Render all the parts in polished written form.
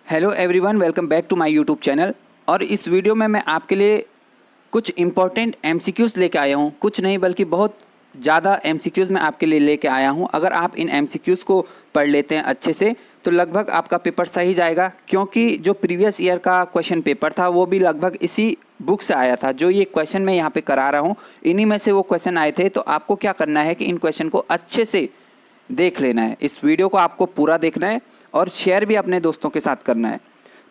Hello everyone, welcome back to my YouTube channel. और इस video में मैं आपके लिए कुछ इम्पॉर्टेंट एमसीक्यूज़ लेके आया हूँ। कुछ नहीं बल्कि बहुत ज़्यादा एमसीक्यूज़ मैं आपके लिए लेके आया हूँ। अगर आप इन एमसीक्यूज़ को पढ़ लेते हैं अच्छे से तो लगभग आपका पेपर सही जाएगा, क्योंकि जो प्रीवियस ईयर का क्वेश्चन पेपर था वो भी लगभग इसी बुक से आया था। जो ये क्वेश्चन मैं यहाँ पे करा रहा हूँ इन्हीं में से वो क्वेश्चन आए थे। तो आपको क्या करना है कि इन क्वेश्चन को अच्छे से देख लेना है। इस वीडियो को आपको पूरा देखना है और शेयर भी अपने दोस्तों के साथ करना है।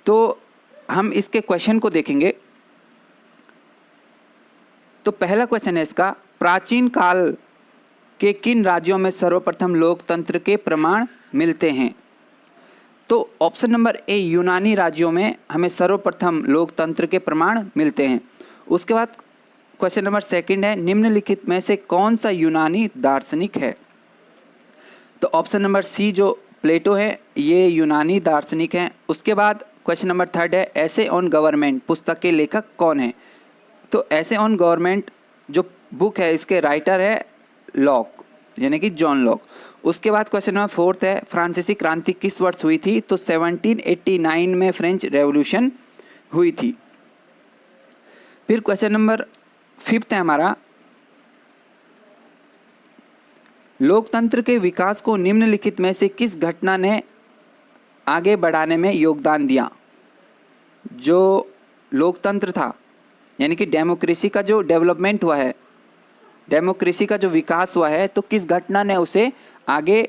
तो हम इसके क्वेश्चन को देखेंगे। तो पहला क्वेश्चन है इसका, प्राचीन काल के किन राज्यों में सर्वप्रथम लोकतंत्र के प्रमाण मिलते हैं? तो ऑप्शन नंबर ए, यूनानी राज्यों में हमें सर्वप्रथम लोकतंत्र के प्रमाण मिलते हैं। उसके बाद क्वेश्चन नंबर सेकंड है, निम्नलिखित में से कौन सा यूनानी दार्शनिक है? तो ऑप्शन नंबर सी जो प्लेटो है ये यूनानी दार्शनिक हैं। उसके बाद क्वेश्चन नंबर थर्ड है, ऐसे ऑन गवर्नमेंट पुस्तक के लेखक कौन है? तो ऐसे ऑन गवर्नमेंट जो बुक है इसके राइटर है लॉक, यानी कि जॉन लॉक। उसके बाद क्वेश्चन नंबर फोर्थ है, फ्रांसीसी क्रांति किस वर्ष हुई थी? तो 1789 में फ्रेंच रेवोल्यूशन हुई थी। फिर क्वेश्चन नंबर फिफ्थ है हमारा, लोकतंत्र के विकास को निम्नलिखित में से किस घटना ने आगे बढ़ाने में योगदान दिया? जो लोकतंत्र था यानी कि डेमोक्रेसी का जो डेवलपमेंट हुआ है, डेमोक्रेसी का जो विकास हुआ है, तो किस घटना ने उसे आगे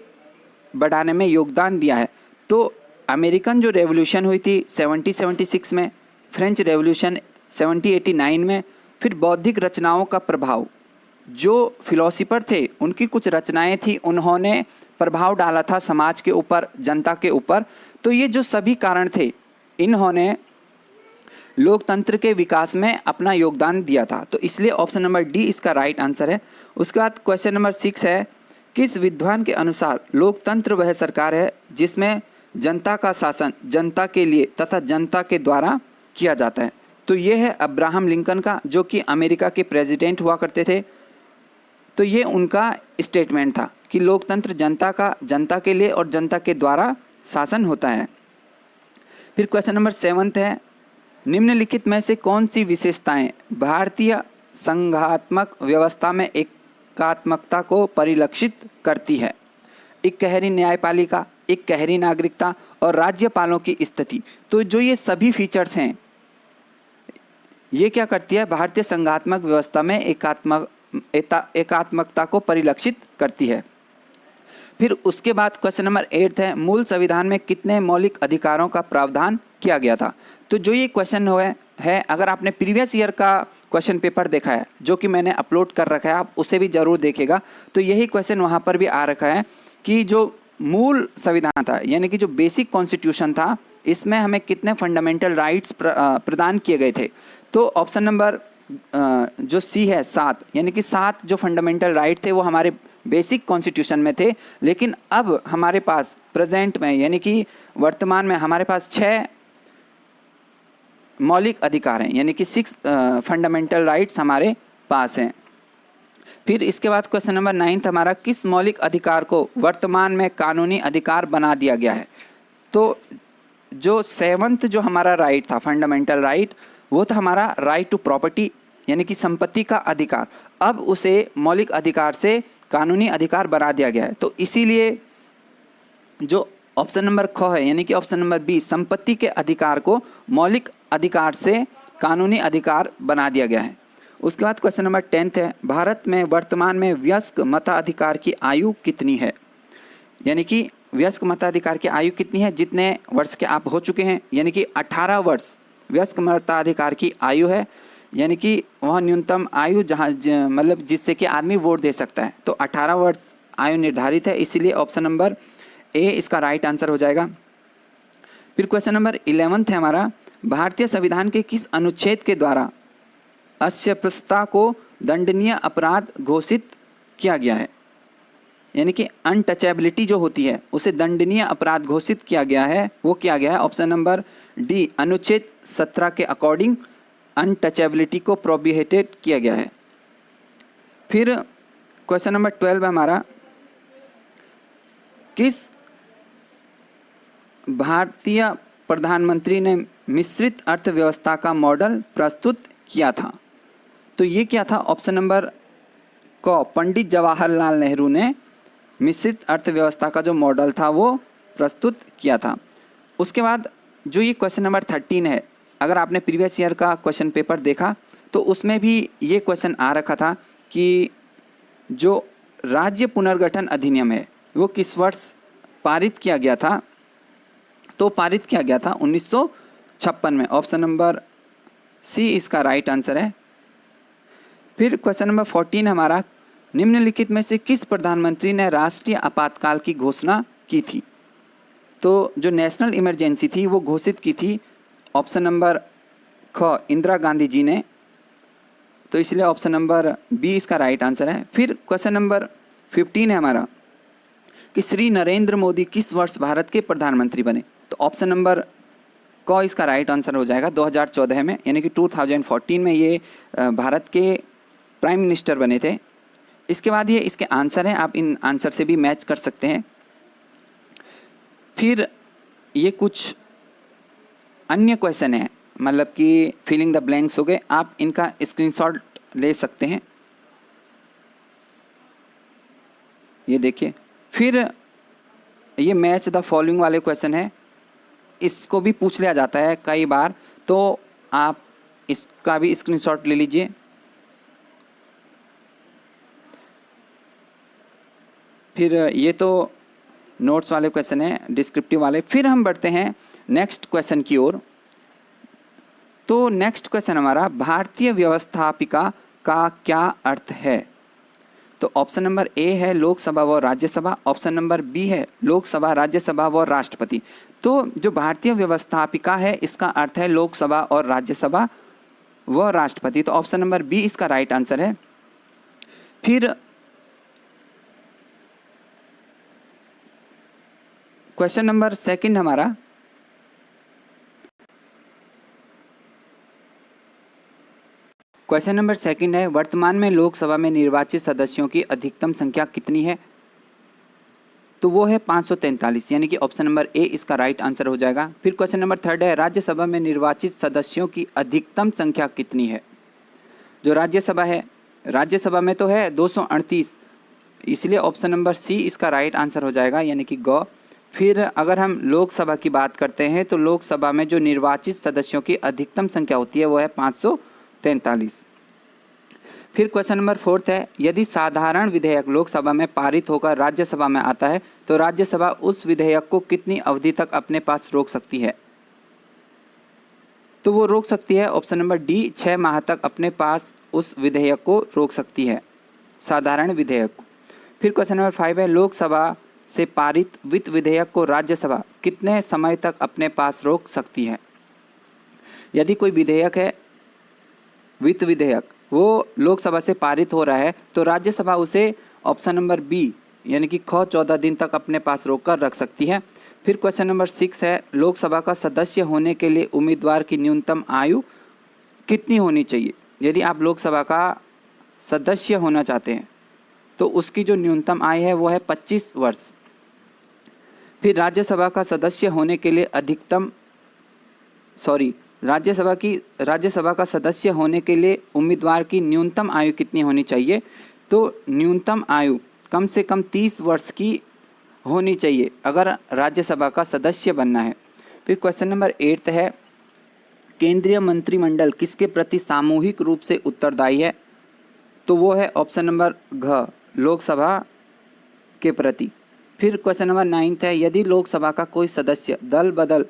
बढ़ाने में योगदान दिया है? तो अमेरिकन जो रेवोल्यूशन हुई थी 1776 में, फ्रेंच रेवोल्यूशन 1789 में, फिर बौद्धिक रचनाओं का प्रभाव, जो फिलोसोफर थे उनकी कुछ रचनाएं थी, उन्होंने प्रभाव डाला था समाज के ऊपर, जनता के ऊपर। तो ये जो सभी कारण थे इन्होंने लोकतंत्र के विकास में अपना योगदान दिया था। तो इसलिए ऑप्शन नंबर डी इसका राइट आंसर है। उसके बाद क्वेश्चन नंबर 6 है, किस विद्वान के अनुसार लोकतंत्र वह सरकार है जिसमें जनता का शासन जनता के लिए तथा जनता के द्वारा किया जाता है? तो ये है अब्राहम लिंकन का, जो कि अमेरिका के प्रेसिडेंट हुआ करते थे। तो ये उनका स्टेटमेंट था कि लोकतंत्र जनता का जनता के लिए और जनता के द्वारा शासन होता है। फिर क्वेश्चन नंबर 7 है, निम्नलिखित में से कौन सी विशेषताएं भारतीय संघात्मक व्यवस्था में एकात्मकता को परिलक्षित करती है? इकहरी न्यायपालिका, इकहरी नागरिकता और राज्यपालों की स्थिति। तो जो ये सभी फीचर्स हैं ये क्या करती है? भारतीय संघात्मक व्यवस्था में एकात्मकता को परिलक्षित करती है। फिर उसके बाद क्वेश्चन नंबर 8 है, मूल संविधान में कितने मौलिक अधिकारों का प्रावधान किया गया था? तो जो ये क्वेश्चन है, अगर आपने प्रीवियस ईयर का क्वेश्चन पेपर देखा है जो कि मैंने अपलोड कर रखा है, आप उसे भी ज़रूर देखिएगा। तो यही क्वेश्चन वहाँ पर भी आ रखा है कि जो मूल संविधान था यानी कि जो बेसिक कॉन्स्टिट्यूशन था, इसमें हमें कितने फंडामेंटल राइट्स प्रदान किए गए थे? तो ऑप्शन नंबर जो सी है 7, यानी कि 7 जो फंडामेंटल राइट थे वो हमारे बेसिक कॉन्स्टिट्यूशन में थे। लेकिन अब हमारे पास प्रेजेंट में यानी कि वर्तमान में हमारे पास 6 मौलिक अधिकार हैं, यानी कि 6 फंडामेंटल राइट्स हमारे पास हैं। फिर इसके बाद क्वेश्चन नंबर 9 हमारा, किस मौलिक अधिकार को वर्तमान में कानूनी अधिकार बना दिया गया है? तो जो 7th जो हमारा राइट था फंडामेंटल राइट, वो था हमारा राइट टू प्रॉपर्टी यानी कि संपत्ति का अधिकार। अब उसे मौलिक अधिकार से कानूनी अधिकार बना दिया गया है। तो इसीलिए जो ऑप्शन नंबर ख है यानी कि ऑप्शन नंबर बी, संपत्ति के अधिकार को मौलिक अधिकार से कानूनी अधिकार बना दिया गया है। उसके बाद क्वेश्चन नंबर 10 है, भारत में वर्तमान में वयस्क मताधिकार की आयु कितनी है? यानी कि वयस्क मताधिकार की आयु कितनी है? जितने वर्ष के आप हो चुके हैं, यानी कि 18 वर्ष वयस्क मताधिकार की आयु है, यानी कि वह न्यूनतम आयु जहाँ मतलब जिससे कि आदमी वोट दे सकता है। तो 18 वर्ष आयु निर्धारित है, इसीलिए ऑप्शन नंबर ए इसका राइट आंसर हो जाएगा। फिर क्वेश्चन नंबर 11 है हमारा, भारतीय संविधान के किस अनुच्छेद के द्वारा अस्पृश्यता को दंडनीय अपराध घोषित किया गया है? यानी कि अनटचेबिलिटी जो होती है उसे दंडनीय अपराध घोषित किया गया है। वो किया गया है ऑप्शन नंबर डी, अनुच्छेद 17 के अकॉर्डिंग अनटचेबिलिटी को प्रोहिबिटेड किया गया है। फिर क्वेश्चन नंबर 12 हमारा, किस भारतीय प्रधानमंत्री ने मिश्रित अर्थव्यवस्था का मॉडल प्रस्तुत किया था? तो ये क्या था? ऑप्शन नंबर क, पंडित जवाहरलाल नेहरू ने मिश्रित अर्थव्यवस्था का जो मॉडल था वो प्रस्तुत किया था। उसके बाद जो ये क्वेश्चन नंबर 13 है, अगर आपने प्रीवियस ईयर का क्वेश्चन पेपर देखा तो उसमें भी ये क्वेश्चन आ रखा था कि जो राज्य पुनर्गठन अधिनियम है वो किस वर्ष पारित किया गया था? तो पारित किया गया था 1956 में। ऑप्शन नंबर सी इसका राइट आंसर है। फिर क्वेश्चन नंबर 14 हमारा, निम्नलिखित में से किस प्रधानमंत्री ने राष्ट्रीय आपातकाल की घोषणा की थी? तो जो नेशनल इमरजेंसी थी वो घोषित की थी ऑप्शन नंबर ख, इंदिरा गांधी जी ने। तो इसलिए ऑप्शन नंबर बी इसका राइट आंसर है। फिर क्वेश्चन नंबर 15 है हमारा कि श्री नरेंद्र मोदी किस वर्ष भारत के प्रधानमंत्री बने? तो ऑप्शन नंबर क इसका राइट आंसर हो जाएगा 2014 में, यानी कि 2014 में ये भारत के प्राइम मिनिस्टर बने थे। इसके बाद ये इसके आंसर हैं, आप इन आंसर से भी मैच कर सकते हैं। फिर ये कुछ अन्य क्वेश्चन है, मतलब कि फिलिंग द ब्लैंक्स हो गए, आप इनका स्क्रीनशॉट ले सकते हैं। ये देखिए, फिर ये मैच द फॉलोइंग वाले क्वेश्चन है, इसको भी पूछ लिया जाता है कई बार, तो आप इसका भी स्क्रीनशॉट ले लीजिए। फिर ये तो नोट्स वाले क्वेश्चन है, डिस्क्रिप्टिव वाले। फिर हम बढ़ते हैं नेक्स्ट क्वेश्चन की ओर। तो नेक्स्ट क्वेश्चन हमारा, भारतीय व्यवस्थापिका का क्या अर्थ है? तो ऑप्शन नंबर ए है लोकसभा व राज्यसभा, ऑप्शन नंबर बी है लोकसभा, राज्यसभा व राष्ट्रपति। तो जो भारतीय व्यवस्थापिका है इसका अर्थ है लोकसभा और राज्यसभा व राष्ट्रपति। तो ऑप्शन नंबर बी इसका राइट आंसर है। फिर क्वेश्चन नंबर सेकंड हमारा, क्वेश्चन नंबर सेकंड है, वर्तमान में लोकसभा में निर्वाचित सदस्यों की अधिकतम संख्या कितनी है? तो वो है 543, यानी कि ऑप्शन नंबर ए इसका राइट आंसर हो जाएगा। फिर क्वेश्चन नंबर थर्ड है, राज्यसभा में निर्वाचित सदस्यों की अधिकतम संख्या कितनी है? जो राज्यसभा है, राज्यसभा में तो है 238, इसलिए ऑप्शन नंबर सी इसका राइट आंसर हो जाएगा, यानी कि ग। फिर अगर हम लोकसभा की बात करते हैं तो लोकसभा में जो निर्वाचित सदस्यों की अधिकतम संख्या होती है वो है 543। फिर क्वेश्चन नंबर फोर्थ है, यदि साधारण विधेयक लोकसभा में पारित होकर राज्यसभा में आता है तो राज्यसभा उस विधेयक को कितनी अवधि तक अपने पास रोक सकती है? तो वो रोक सकती है ऑप्शन नंबर डी, 6 माह तक अपने पास उस विधेयक को रोक सकती है, साधारण विधेयक को। फिर क्वेश्चन नंबर 5 है, लोकसभा से पारित वित्त विधेयक को राज्यसभा कितने समय तक अपने पास रोक सकती है? यदि कोई विधेयक है, वित्त विधेयक, वो लोकसभा से पारित हो रहा है तो राज्यसभा उसे ऑप्शन नंबर बी यानी कि ख 14 दिन तक अपने पास रोक कर रख सकती है। फिर क्वेश्चन नंबर 6 है, लोकसभा का सदस्य होने के लिए उम्मीदवार की न्यूनतम आयु कितनी होनी चाहिए? यदि आप लोकसभा का सदस्य होना चाहते हैं तो उसकी जो न्यूनतम आयु है वो है 25 वर्ष। फिर राज्यसभा का सदस्य होने के लिए राज्यसभा का सदस्य होने के लिए उम्मीदवार की न्यूनतम आयु कितनी होनी चाहिए? तो न्यूनतम आयु कम से कम 30 वर्ष की होनी चाहिए अगर राज्यसभा का सदस्य बनना है। फिर क्वेश्चन नंबर 8 है, केंद्रीय मंत्रिमंडल किसके प्रति सामूहिक रूप से उत्तरदायी है? तो वो है ऑप्शन नंबर घ, लोकसभा के प्रति। फिर क्वेश्चन नंबर 9 है, यदि लोकसभा का कोई सदस्य दल बदल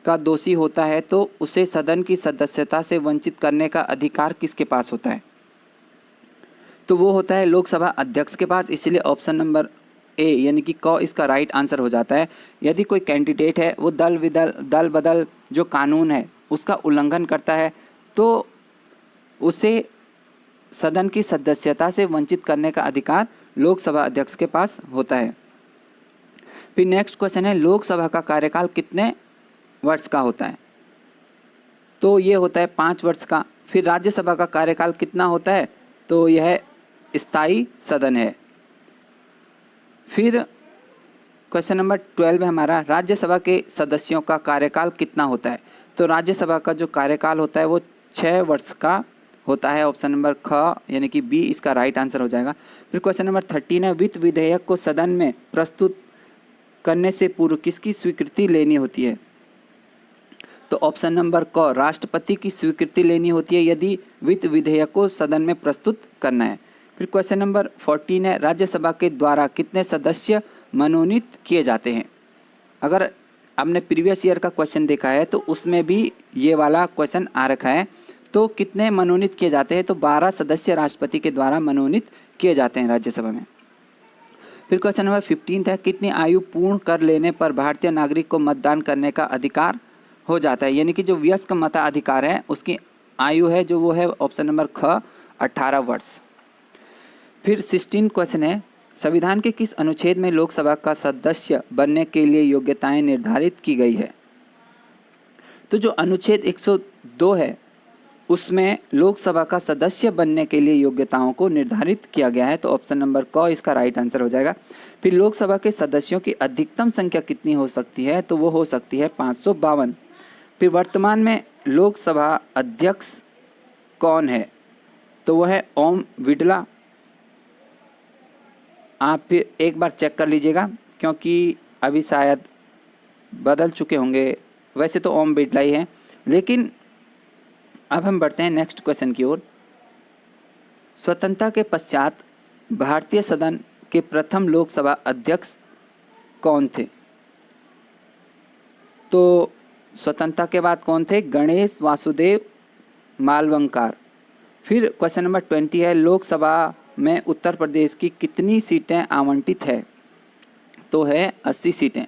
का दोषी होता है तो उसे सदन की सदस्यता से वंचित करने का अधिकार किसके पास होता है? तो वो होता है लोकसभा अध्यक्ष के पास, इसलिए ऑप्शन नंबर ए यानी कि क इसका राइट आंसर हो जाता है। यदि कोई कैंडिडेट है वो दल बदल जो कानून है उसका उल्लंघन करता है तो उसे सदन की सदस्यता से वंचित करने का अधिकार लोकसभा अध्यक्ष के पास होता है। फिर नेक्स्ट क्वेश्चन है, लोकसभा का कार्यकाल कितने वर्ष का होता है? तो ये होता है 5 वर्ष का। फिर राज्यसभा का कार्यकाल कितना होता है? तो यह स्थायी सदन है। फिर क्वेश्चन नंबर 12 है हमारा, राज्यसभा के सदस्यों का कार्यकाल कितना होता है। तो राज्यसभा का जो कार्यकाल होता है वो 6 वर्ष का होता है। ऑप्शन नंबर ख यानी कि बी इसका राइट आंसर हो जाएगा। फिर क्वेश्चन नंबर 13 है, वित्त विधेयक को सदन में प्रस्तुत करने से पूर्व किसकी स्वीकृति लेनी होती है। तो ऑप्शन नंबर क राष्ट्रपति की स्वीकृति लेनी होती है यदि वित्त विधेयक को सदन में प्रस्तुत करना है। फिर क्वेश्चन नंबर 14 है, राज्यसभा के द्वारा कितने सदस्य मनोनीत किए जाते हैं। अगर आपने प्रीवियस ईयर का क्वेश्चन देखा है तो उसमें भी ये वाला क्वेश्चन आ रखा है। तो कितने मनोनीत किए जाते हैं, तो 12 सदस्य राष्ट्रपति के द्वारा मनोनीत किए जाते हैं राज्यसभा में। फिर क्वेश्चन नंबर 15 है, कितनी आयु पूर्ण कर लेने पर भारतीय नागरिक को मतदान करने का अधिकार हो जाता है। यानी कि जो वयस्क मताधिकार है उसकी आयु है जो वो है ऑप्शन नंबर ख 18 वर्ष। फिर 16 क्वेश्चन है, संविधान के किस अनुच्छेद में लोकसभा का सदस्य बनने के लिए योग्यताएं निर्धारित की गई है। तो जो अनुच्छेद 102 है उसमें लोकसभा का सदस्य बनने के लिए योग्यताओं को निर्धारित किया गया है। तो ऑप्शन नंबर क इसका राइट आंसर हो जाएगा। फिर लोकसभा के सदस्यों की अधिकतम संख्या कितनी हो सकती है, तो वो हो सकती है 552। फिर वर्तमान में लोकसभा अध्यक्ष कौन है, तो वो है ओम बिड़ला। आप एक बार चेक कर लीजिएगा क्योंकि अभी शायद बदल चुके होंगे, वैसे तो ओम बिड़ला ही है। लेकिन अब हम बढ़ते हैं नेक्स्ट क्वेश्चन की ओर। स्वतंत्रता के पश्चात भारतीय सदन के प्रथम लोकसभा अध्यक्ष कौन थे। तो स्वतंत्रता के बाद कौन थे, गणेश वासुदेव मालवंकार। फिर क्वेश्चन नंबर 20 है, लोकसभा में उत्तर प्रदेश की कितनी सीटें आवंटित है, तो है 80 सीटें।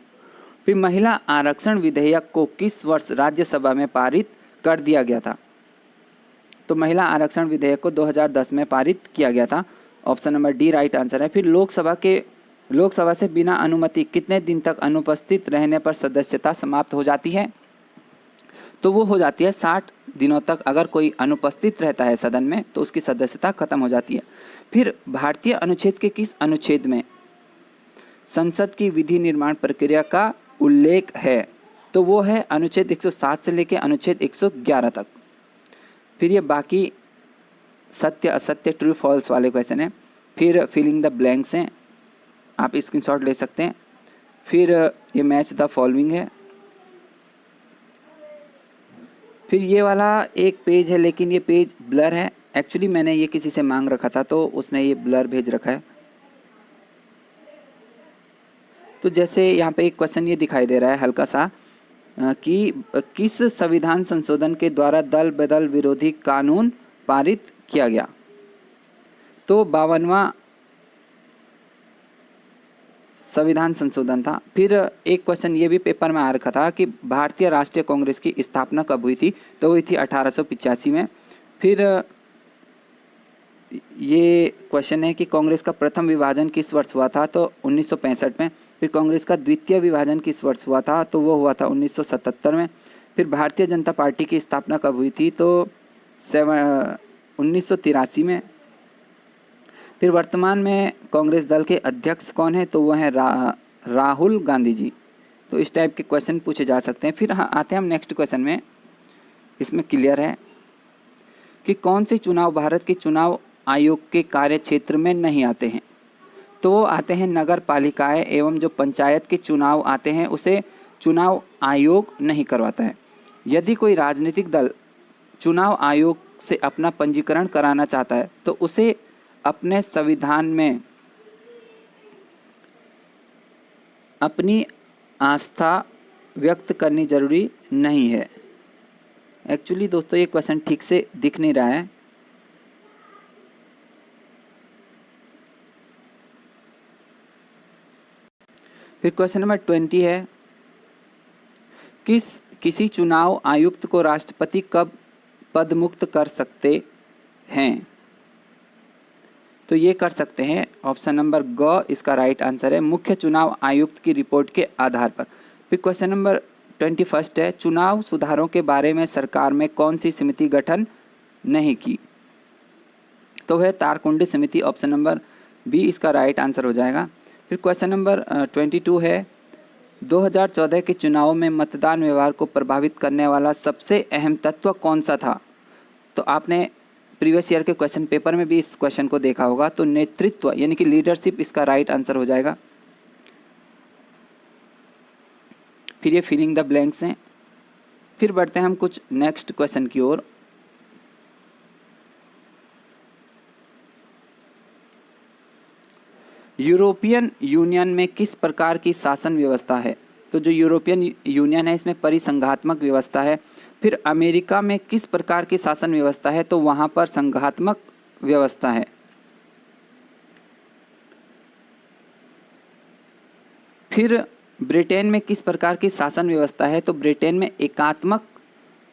फिर महिला आरक्षण विधेयक को किस वर्ष राज्यसभा में पारित कर दिया गया था। तो महिला आरक्षण विधेयक को 2010 में पारित किया गया था। Option number D right answer है। फिर लोकसभा से बिना अनुमति कितने दिन तक अनुपस्थित रहने पर सदस्यता समाप्त हो जाती है, तो वो हो जाती है 60 दिनों तक। अगर कोई अनुपस्थित रहता है सदन में तो उसकी सदस्यता खत्म हो जाती है। फिर भारतीय अनुच्छेद के किस अनुच्छेद में संसद की विधि निर्माण प्रक्रिया का उल्लेख है, तो वो है अनुच्छेद 107 से लेकर अनुच्छेद 111 तक। फिर ये बाकी सत्य असत्य ट्रू फॉल्स वाले क्वेश्चन हैं। फिर फिलिंग द ब्लैंक्स हैं, आप स्क्रीनशॉट ले सकते हैं। फिर ये मैच द फॉलोइंग है। फिर ये वाला एक पेज है लेकिन ये पेज ब्लर है। एक्चुअली मैंने ये किसी से मांग रखा था तो उसने ये ब्लर भेज रखा है। तो जैसे यहाँ पे एक क्वेश्चन ये दिखाई दे रहा है हल्का सा कि किस संविधान संशोधन के द्वारा दल बदल विरोधी कानून पारित किया गया। तो 52वां संविधान संशोधन था। फिर एक क्वेश्चन ये भी पेपर में आ रखा था कि भारतीय राष्ट्रीय कांग्रेस की स्थापना कब हुई थी, तो हुई थी 1885 में। फिर ये क्वेश्चन है कि कांग्रेस का प्रथम विभाजन किस वर्ष हुआ था, तो 1965 में। फिर कांग्रेस का द्वितीय विभाजन किस वर्ष हुआ था, तो वो हुआ था 1977 में। फिर भारतीय जनता पार्टी की स्थापना कब हुई थी, तो 1983 में। फिर वर्तमान में कांग्रेस दल के अध्यक्ष कौन है, तो वह है राहुल गांधी जी। तो इस टाइप के क्वेश्चन पूछे जा सकते हैं। फिर हाँ आते हैं हम नेक्स्ट क्वेश्चन में। इसमें क्लियर है कि कौन से चुनाव भारत के चुनाव आयोग के कार्य क्षेत्र में नहीं आते हैं, तो वो आते हैं नगर पालिकाएँ एवं जो पंचायत के चुनाव आते हैं उसे चुनाव आयोग नहीं करवाता है। यदि कोई राजनीतिक दल चुनाव आयोग से अपना पंजीकरण कराना चाहता है तो उसे अपने संविधान में अपनी आस्था व्यक्त करनी जरूरी नहीं है। एक्चुअली दोस्तों ये क्वेश्चन ठीक से दिख नहीं रहा है। फिर क्वेश्चन नंबर 20 है, किसी चुनाव आयुक्त को राष्ट्रपति कब पद मुक्त कर सकते हैं, तो ये कर सकते हैं। ऑप्शन नंबर ग इसका राइट आंसर है, मुख्य चुनाव आयुक्त की रिपोर्ट के आधार पर। फिर क्वेश्चन नंबर 21 है, चुनाव सुधारों के बारे में सरकार में कौन सी समिति गठन नहीं की, तो है तारकुंडी समिति। ऑप्शन नंबर बी इसका राइट आंसर हो जाएगा। फिर क्वेश्चन नंबर 22 है, 2014 के चुनाव में मतदान व्यवहार को प्रभावित करने वाला सबसे अहम तत्व कौन सा था? तो आपने प्रीवियस ईयर के क्वेश्चन पेपर में भी इस क्वेश्चन को देखा होगा। तो नेतृत्व यानी कि लीडरशिप इसका राइट आंसर हो जाएगा। फिर ये फिलिंग द ब्लैंक्स हैं। फिर बढ़ते हैं हम कुछ नेक्स्ट क्वेश्चन की ओर। यूरोपियन यूनियन में किस प्रकार की शासन व्यवस्था है? तो जो यूरोपियन यूनियन है इसमें परिसंघात्मक व्यवस्था है। फिर अमेरिका में किस प्रकार की शासन व्यवस्था है? तो वहाँ पर संघात्मक व्यवस्था है। फिर ब्रिटेन में किस प्रकार की शासन व्यवस्था है? तो ब्रिटेन में एकात्मक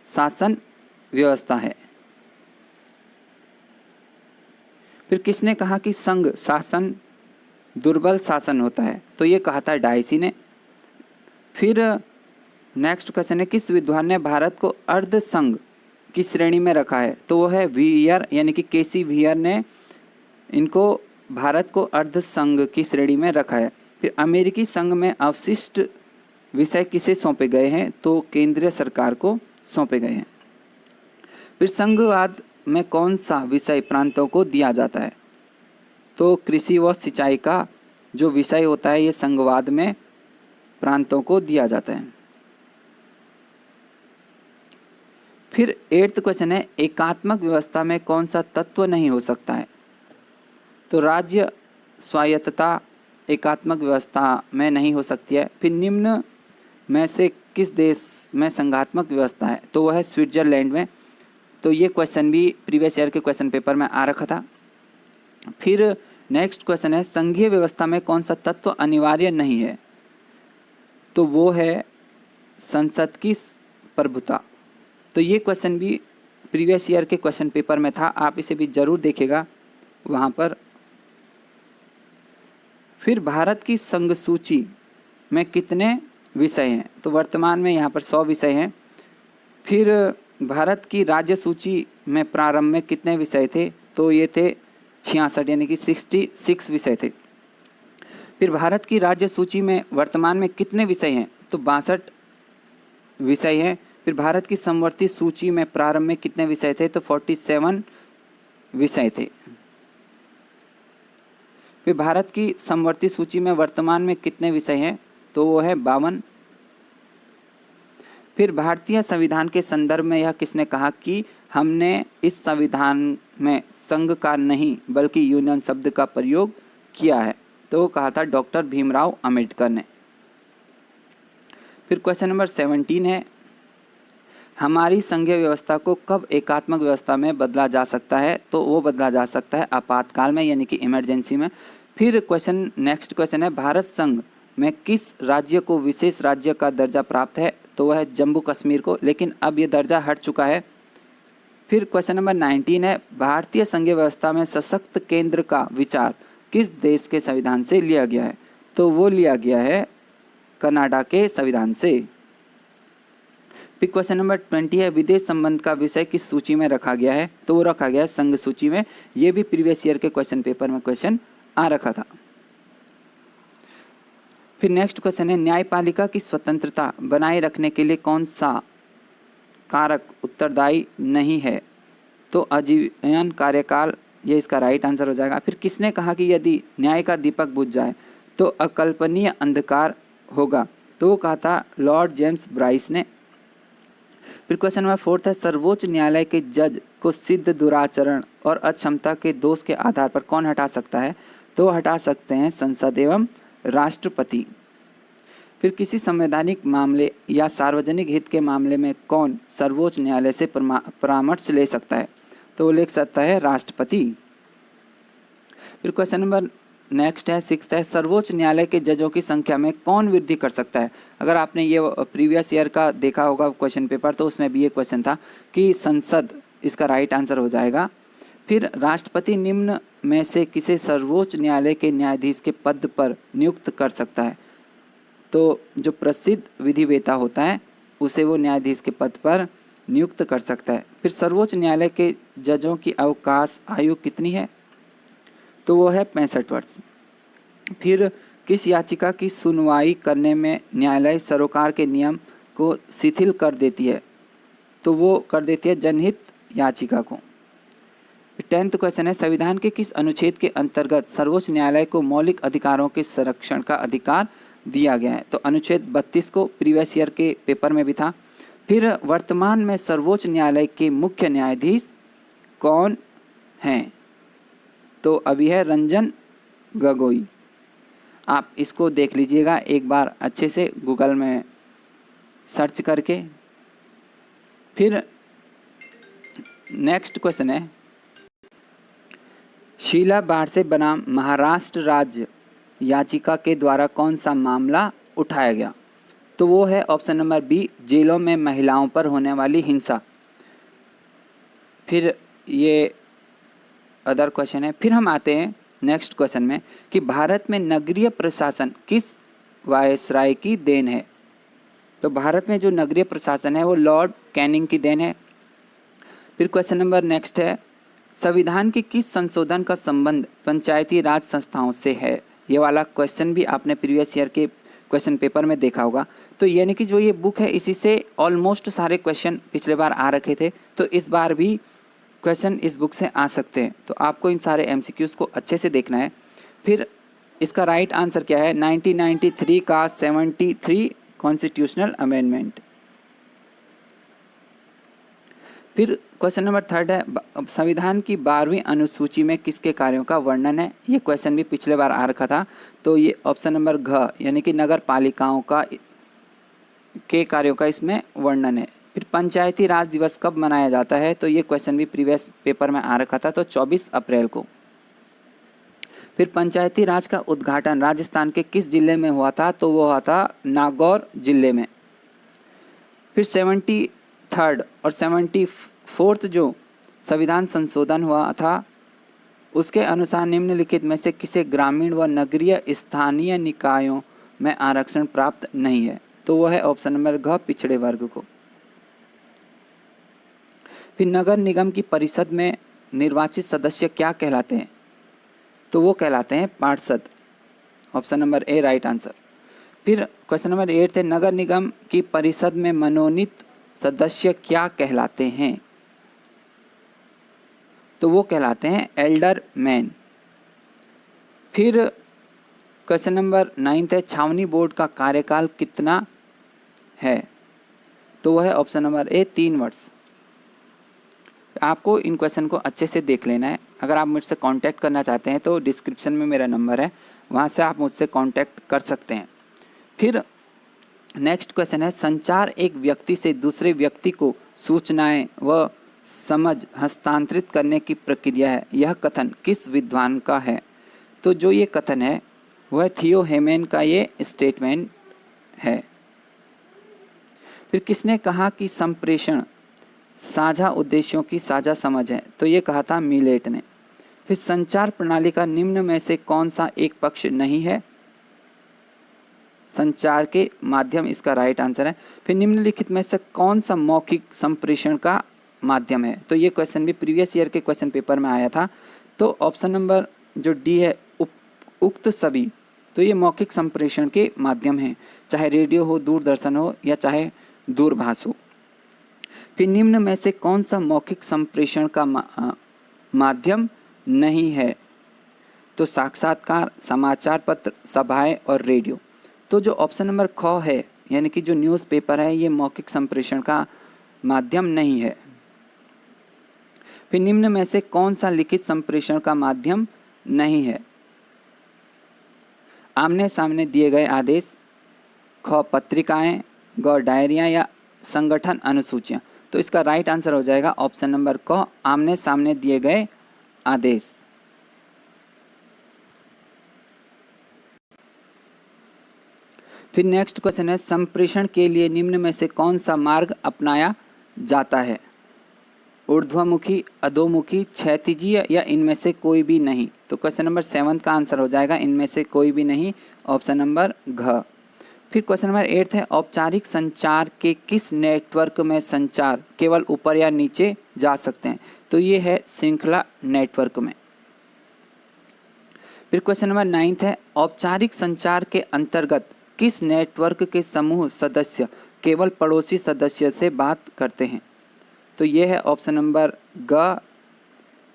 शासन व्यवस्था है। फिर किसने कहा कि संघ शासन दुर्बल शासन होता है? तो ये कहा था डाइसी ने। फिर नेक्स्ट क्वेश्चन है, किस विद्वान ने भारत को अर्ध संघ की श्रेणी में रखा है? तो वो है वियर यानी कि केसी वियर ने इनको भारत को अर्ध संघ की श्रेणी में रखा है। फिर अमेरिकी संघ में अवशिष्ट विषय किसे सौंपे गए हैं? तो केंद्रीय सरकार को सौंपे गए हैं। फिर संघवाद में कौन सा विषय प्रांतों को दिया जाता है? तो कृषि व सिंचाई का जो विषय होता है ये संघवाद में प्रांतों को दिया जाता है। फिर 8th क्वेश्चन है, एकात्मक व्यवस्था में कौन सा तत्व नहीं हो सकता है? तो राज्य स्वायत्तता एकात्मक व्यवस्था में नहीं हो सकती है। फिर निम्न में से किस देश में संघात्मक व्यवस्था है? तो वह है स्विट्जरलैंड में। तो ये क्वेश्चन भी प्रीवियस ईयर के क्वेश्चन पेपर में आ रखा था। फिर नेक्स्ट क्वेश्चन है, संघीय व्यवस्था में कौन सा तत्व अनिवार्य नहीं है? तो वो है संसद की प्रभुता। तो ये क्वेश्चन भी प्रीवियस ईयर के क्वेश्चन पेपर में था, आप इसे भी जरूर देखिएगा वहाँ पर। फिर भारत की संघ सूची में कितने विषय हैं? तो वर्तमान में यहाँ पर 100 विषय हैं। फिर भारत की राज्य सूची में प्रारंभ में कितने विषय थे? तो ये थे 66 यानी कि 66 विषय थे। फिर भारत की राज्य सूची में वर्तमान में कितने विषय हैं? तो 62 विषय हैं। फिर भारत की समवर्ती सूची में प्रारंभ में कितने विषय थे? तो 47 विषय थे। फिर भारत की समवर्ती सूची में वर्तमान में कितने विषय हैं? तो वो है 52। फिर भारतीय संविधान के संदर्भ में यह किसने कहा कि हमने इस संविधान में संघ का नहीं बल्कि यूनियन शब्द का प्रयोग किया है? तो वो कहा था डॉक्टर भीमराव अंबेडकर ने। फिर क्वेश्चन नंबर 17 है, हमारी संघीय व्यवस्था को कब एकात्मक व्यवस्था में बदला जा सकता है? तो वो बदला जा सकता है आपातकाल में यानी कि इमरजेंसी में। फिर नेक्स्ट क्वेश्चन है, भारत संघ में किस राज्य को विशेष राज्य का दर्जा प्राप्त है? तो वह है जम्मू कश्मीर को, लेकिन अब ये दर्जा हट चुका है। फिर क्वेश्चन नंबर 19 है, भारतीय संघीय व्यवस्था में सशक्त केंद्र का विचार किस देश के संविधान से लिया गया है? तो वो लिया गया है कनाडा के संविधान से। फिर क्वेश्चन नंबर 20 है, विदेश संबंध का विषय किस सूची में रखा गया है? तो वो रखा गया है संघ सूची में। ये भी प्रीवियस ईयर के क्वेश्चन पेपर में क्वेश्चन आ रखा था। फिर नेक्स्ट क्वेश्चन है, न्यायपालिका की स्वतंत्रता बनाए रखने के लिए कौन सा कारक उत्तरदायी नहीं है? तो आजीवन कार्यकाल, ये इसका राइट आंसर हो जाएगा। फिर किसने कहा कि यदि न्याय का दीपक बुझ जाए तो अकल्पनीय अंधकार होगा? तो वो कहा था लॉर्ड जेम्स ब्राइस ने। फिर क्वेश्चन नंबर 4 है, सर्वोच्च न्यायालय के जज को सिद्ध दुराचरण और अक्षमता के दोष के आधार पर कौन हटा सकता है? तो हटा सकते हैं संसद एवं राष्ट्रपति। फिर किसी संवैधानिक मामले या सार्वजनिक हित के मामले में कौन सर्वोच्च न्यायालय से परामर्श ले सकता है? तो वो ले सकता है राष्ट्रपति। फिर क्वेश्चन नंबर नेक्स्ट है 6 है, सर्वोच्च न्यायालय के जजों की संख्या में कौन वृद्धि कर सकता है? अगर आपने ये प्रीवियस ईयर का देखा होगा क्वेश्चन पेपर, तो उसमें भी ये क्वेश्चन था कि संसद इसका राइट आंसर हो जाएगा। फिर राष्ट्रपति निम्न में से किसे सर्वोच्च न्यायालय के न्यायाधीश के पद पर नियुक्त कर सकता है? तो जो प्रसिद्ध विधिवेता होता है उसे वो न्यायाधीश के पद पर नियुक्त कर सकता है। फिर सर्वोच्च न्यायालय के जजों की अवकाश आयु कितनी है? तो वो है 65 वर्ष। फिर किस याचिका की सुनवाई करने में न्यायालय सरोकार के नियम को शिथिल कर देती है? तो वो कर देती है जनहित याचिका को। 10th क्वेश्चन है, संविधान के किस अनुच्छेद के अंतर्गत सर्वोच्च न्यायालय को मौलिक अधिकारों के संरक्षण का अधिकार दिया गया है? तो अनुच्छेद 32 को प्रीवियस ईयर के पेपर में भी था। फिर वर्तमान में सर्वोच्च न्यायालय के मुख्य न्यायाधीश कौन हैं? तो अभी है रंजन गोगोई। आप इसको देख लीजिएगा एक बार अच्छे से गूगल में सर्च करके। फिर नेक्स्ट क्वेश्चन है, शीला बारसे बनाम महाराष्ट्र राज्य याचिका के द्वारा कौन सा मामला उठाया गया? तो वो है ऑप्शन नंबर बी, जेलों में महिलाओं पर होने वाली हिंसा। फिर ये अदर क्वेश्चन है। फिर हम आते हैं नेक्स्ट क्वेश्चन में कि भारत में नगरीय प्रशासन किस वायसराय की देन है? तो भारत में जो नगरीय प्रशासन है वो लॉर्ड कैनिंग की देन है। फिर क्वेश्चन नंबर नेक्स्ट है, संविधान के किस संशोधन का संबंध पंचायती राज संस्थाओं से है? ये वाला क्वेश्चन भी आपने प्रीवियस ईयर के क्वेश्चन पेपर में देखा होगा। तो यानी कि जो ये बुक है इसी से ऑलमोस्ट सारे क्वेश्चन पिछले बार आ रखे थे, तो इस बार भी क्वेश्चन इस बुक से आ सकते हैं। तो आपको इन सारे एमसीक्यूज़ को अच्छे से देखना है। फिर इसका राइट आंसर क्या है? 1993 का 73 कॉन्स्टिट्यूशनल अमेंडमेंट। फिर क्वेश्चन नंबर 3 है, संविधान की 12वीं अनुसूची में किसके कार्यों का वर्णन है? ये क्वेश्चन भी पिछले बार आ रखा था। तो ये ऑप्शन नंबर घ यानी कि नगर पालिकाओं का के कार्यों का इसमें वर्णन है। फिर पंचायती राज दिवस कब मनाया जाता है? तो ये क्वेश्चन भी प्रीवियस पेपर में आ रखा था, तो 24 अप्रैल को। फिर पंचायती राज का उद्घाटन राजस्थान के किस जिले में हुआ था? तो वो हुआ था नागौर जिले में। फिर 73rd और 74th जो संविधान संशोधन हुआ था उसके अनुसार निम्नलिखित में से किसे ग्रामीण व नगरीय स्थानीय निकायों में आरक्षण प्राप्त नहीं है? तो वो है ऑप्शन नंबर घ, पिछड़े वर्ग को। फिर नगर निगम की परिषद में निर्वाचित सदस्य क्या कहलाते हैं? तो वो कहलाते हैं पार्षद। Option number A right answer. फिर क्वेश्चन नंबर 8 है, नगर निगम की परिषद में मनोनीत सदस्य क्या कहलाते हैं? तो वो कहलाते हैं एल्डर मैन। फिर क्वेश्चन नंबर 9 है, छावनी बोर्ड का कार्यकाल कितना है? तो वह है ऑप्शन नंबर ए 3 वर्ष। आपको इन क्वेश्चन को अच्छे से देख लेना है। अगर आप मुझसे कांटेक्ट करना चाहते हैं तो डिस्क्रिप्शन में मेरा नंबर है, वहाँ से आप मुझसे कांटेक्ट कर सकते हैं। फिर नेक्स्ट क्वेश्चन है, संचार एक व्यक्ति से दूसरे व्यक्ति को सूचनाएं व समझ हस्तांतरित करने की प्रक्रिया है। यह कथन किस विद्वान का है? तो जो ये कथन है वह थियो हेमन का ये स्टेटमेंट है। फिर किसने कहा कि संप्रेषण साझा उद्देश्यों की साझा समझ है? तो ये कहा था मिलेट ने। फिर संचार प्रणाली का निम्न में से कौन सा एक पक्ष नहीं है? संचार के माध्यम इसका राइट आंसर है। फिर निम्नलिखित में से कौन सा मौखिक संप्रेषण का माध्यम है? तो ये क्वेश्चन भी प्रीवियस ईयर के क्वेश्चन पेपर में आया था। तो ऑप्शन नंबर जो डी है उक्त सभी, तो ये मौखिक संप्रेषण के माध्यम है, चाहे रेडियो हो, दूरदर्शन हो या चाहे दूरभाष हो। फिर निम्न में से कौन सा मौखिक संप्रेषण का माध्यम नहीं है? तो साक्षात्कार, समाचार पत्र, सभाएं और रेडियो। तो जो ऑप्शन नंबर ख है यानी कि जो न्यूज़पेपर है ये मौखिक संप्रेषण का माध्यम नहीं है। फिर निम्न में से कौन सा लिखित संप्रेषण का माध्यम नहीं है? आमने सामने दिए गए आदेश, ख पत्रिकाएं, ग डायरियां या संगठन अनुसूचियां। तो इसका राइट आंसर हो जाएगा ऑप्शन नंबर क, आमने सामने दिए गए आदेश। फिर नेक्स्ट क्वेश्चन है, संप्रेषण के लिए निम्न में से कौन सा मार्ग अपनाया जाता है? ऊर्ध्वमुखी, अधोमुखी, क्षैतिजीय या इनमें से कोई भी नहीं? तो क्वेश्चन नंबर 7 का आंसर हो जाएगा इनमें से कोई भी नहीं, ऑप्शन नंबर घ। फिर क्वेश्चन नंबर 8 है, औपचारिक संचार के किस नेटवर्क में संचार केवल ऊपर या नीचे जा सकते हैं? तो ये है श्रृंखला नेटवर्क में। फिर क्वेश्चन नंबर 9 है, औपचारिक संचार के अंतर्गत किस नेटवर्क के समूह सदस्य केवल पड़ोसी सदस्य से बात करते हैं? तो ये है ऑप्शन नंबर ग,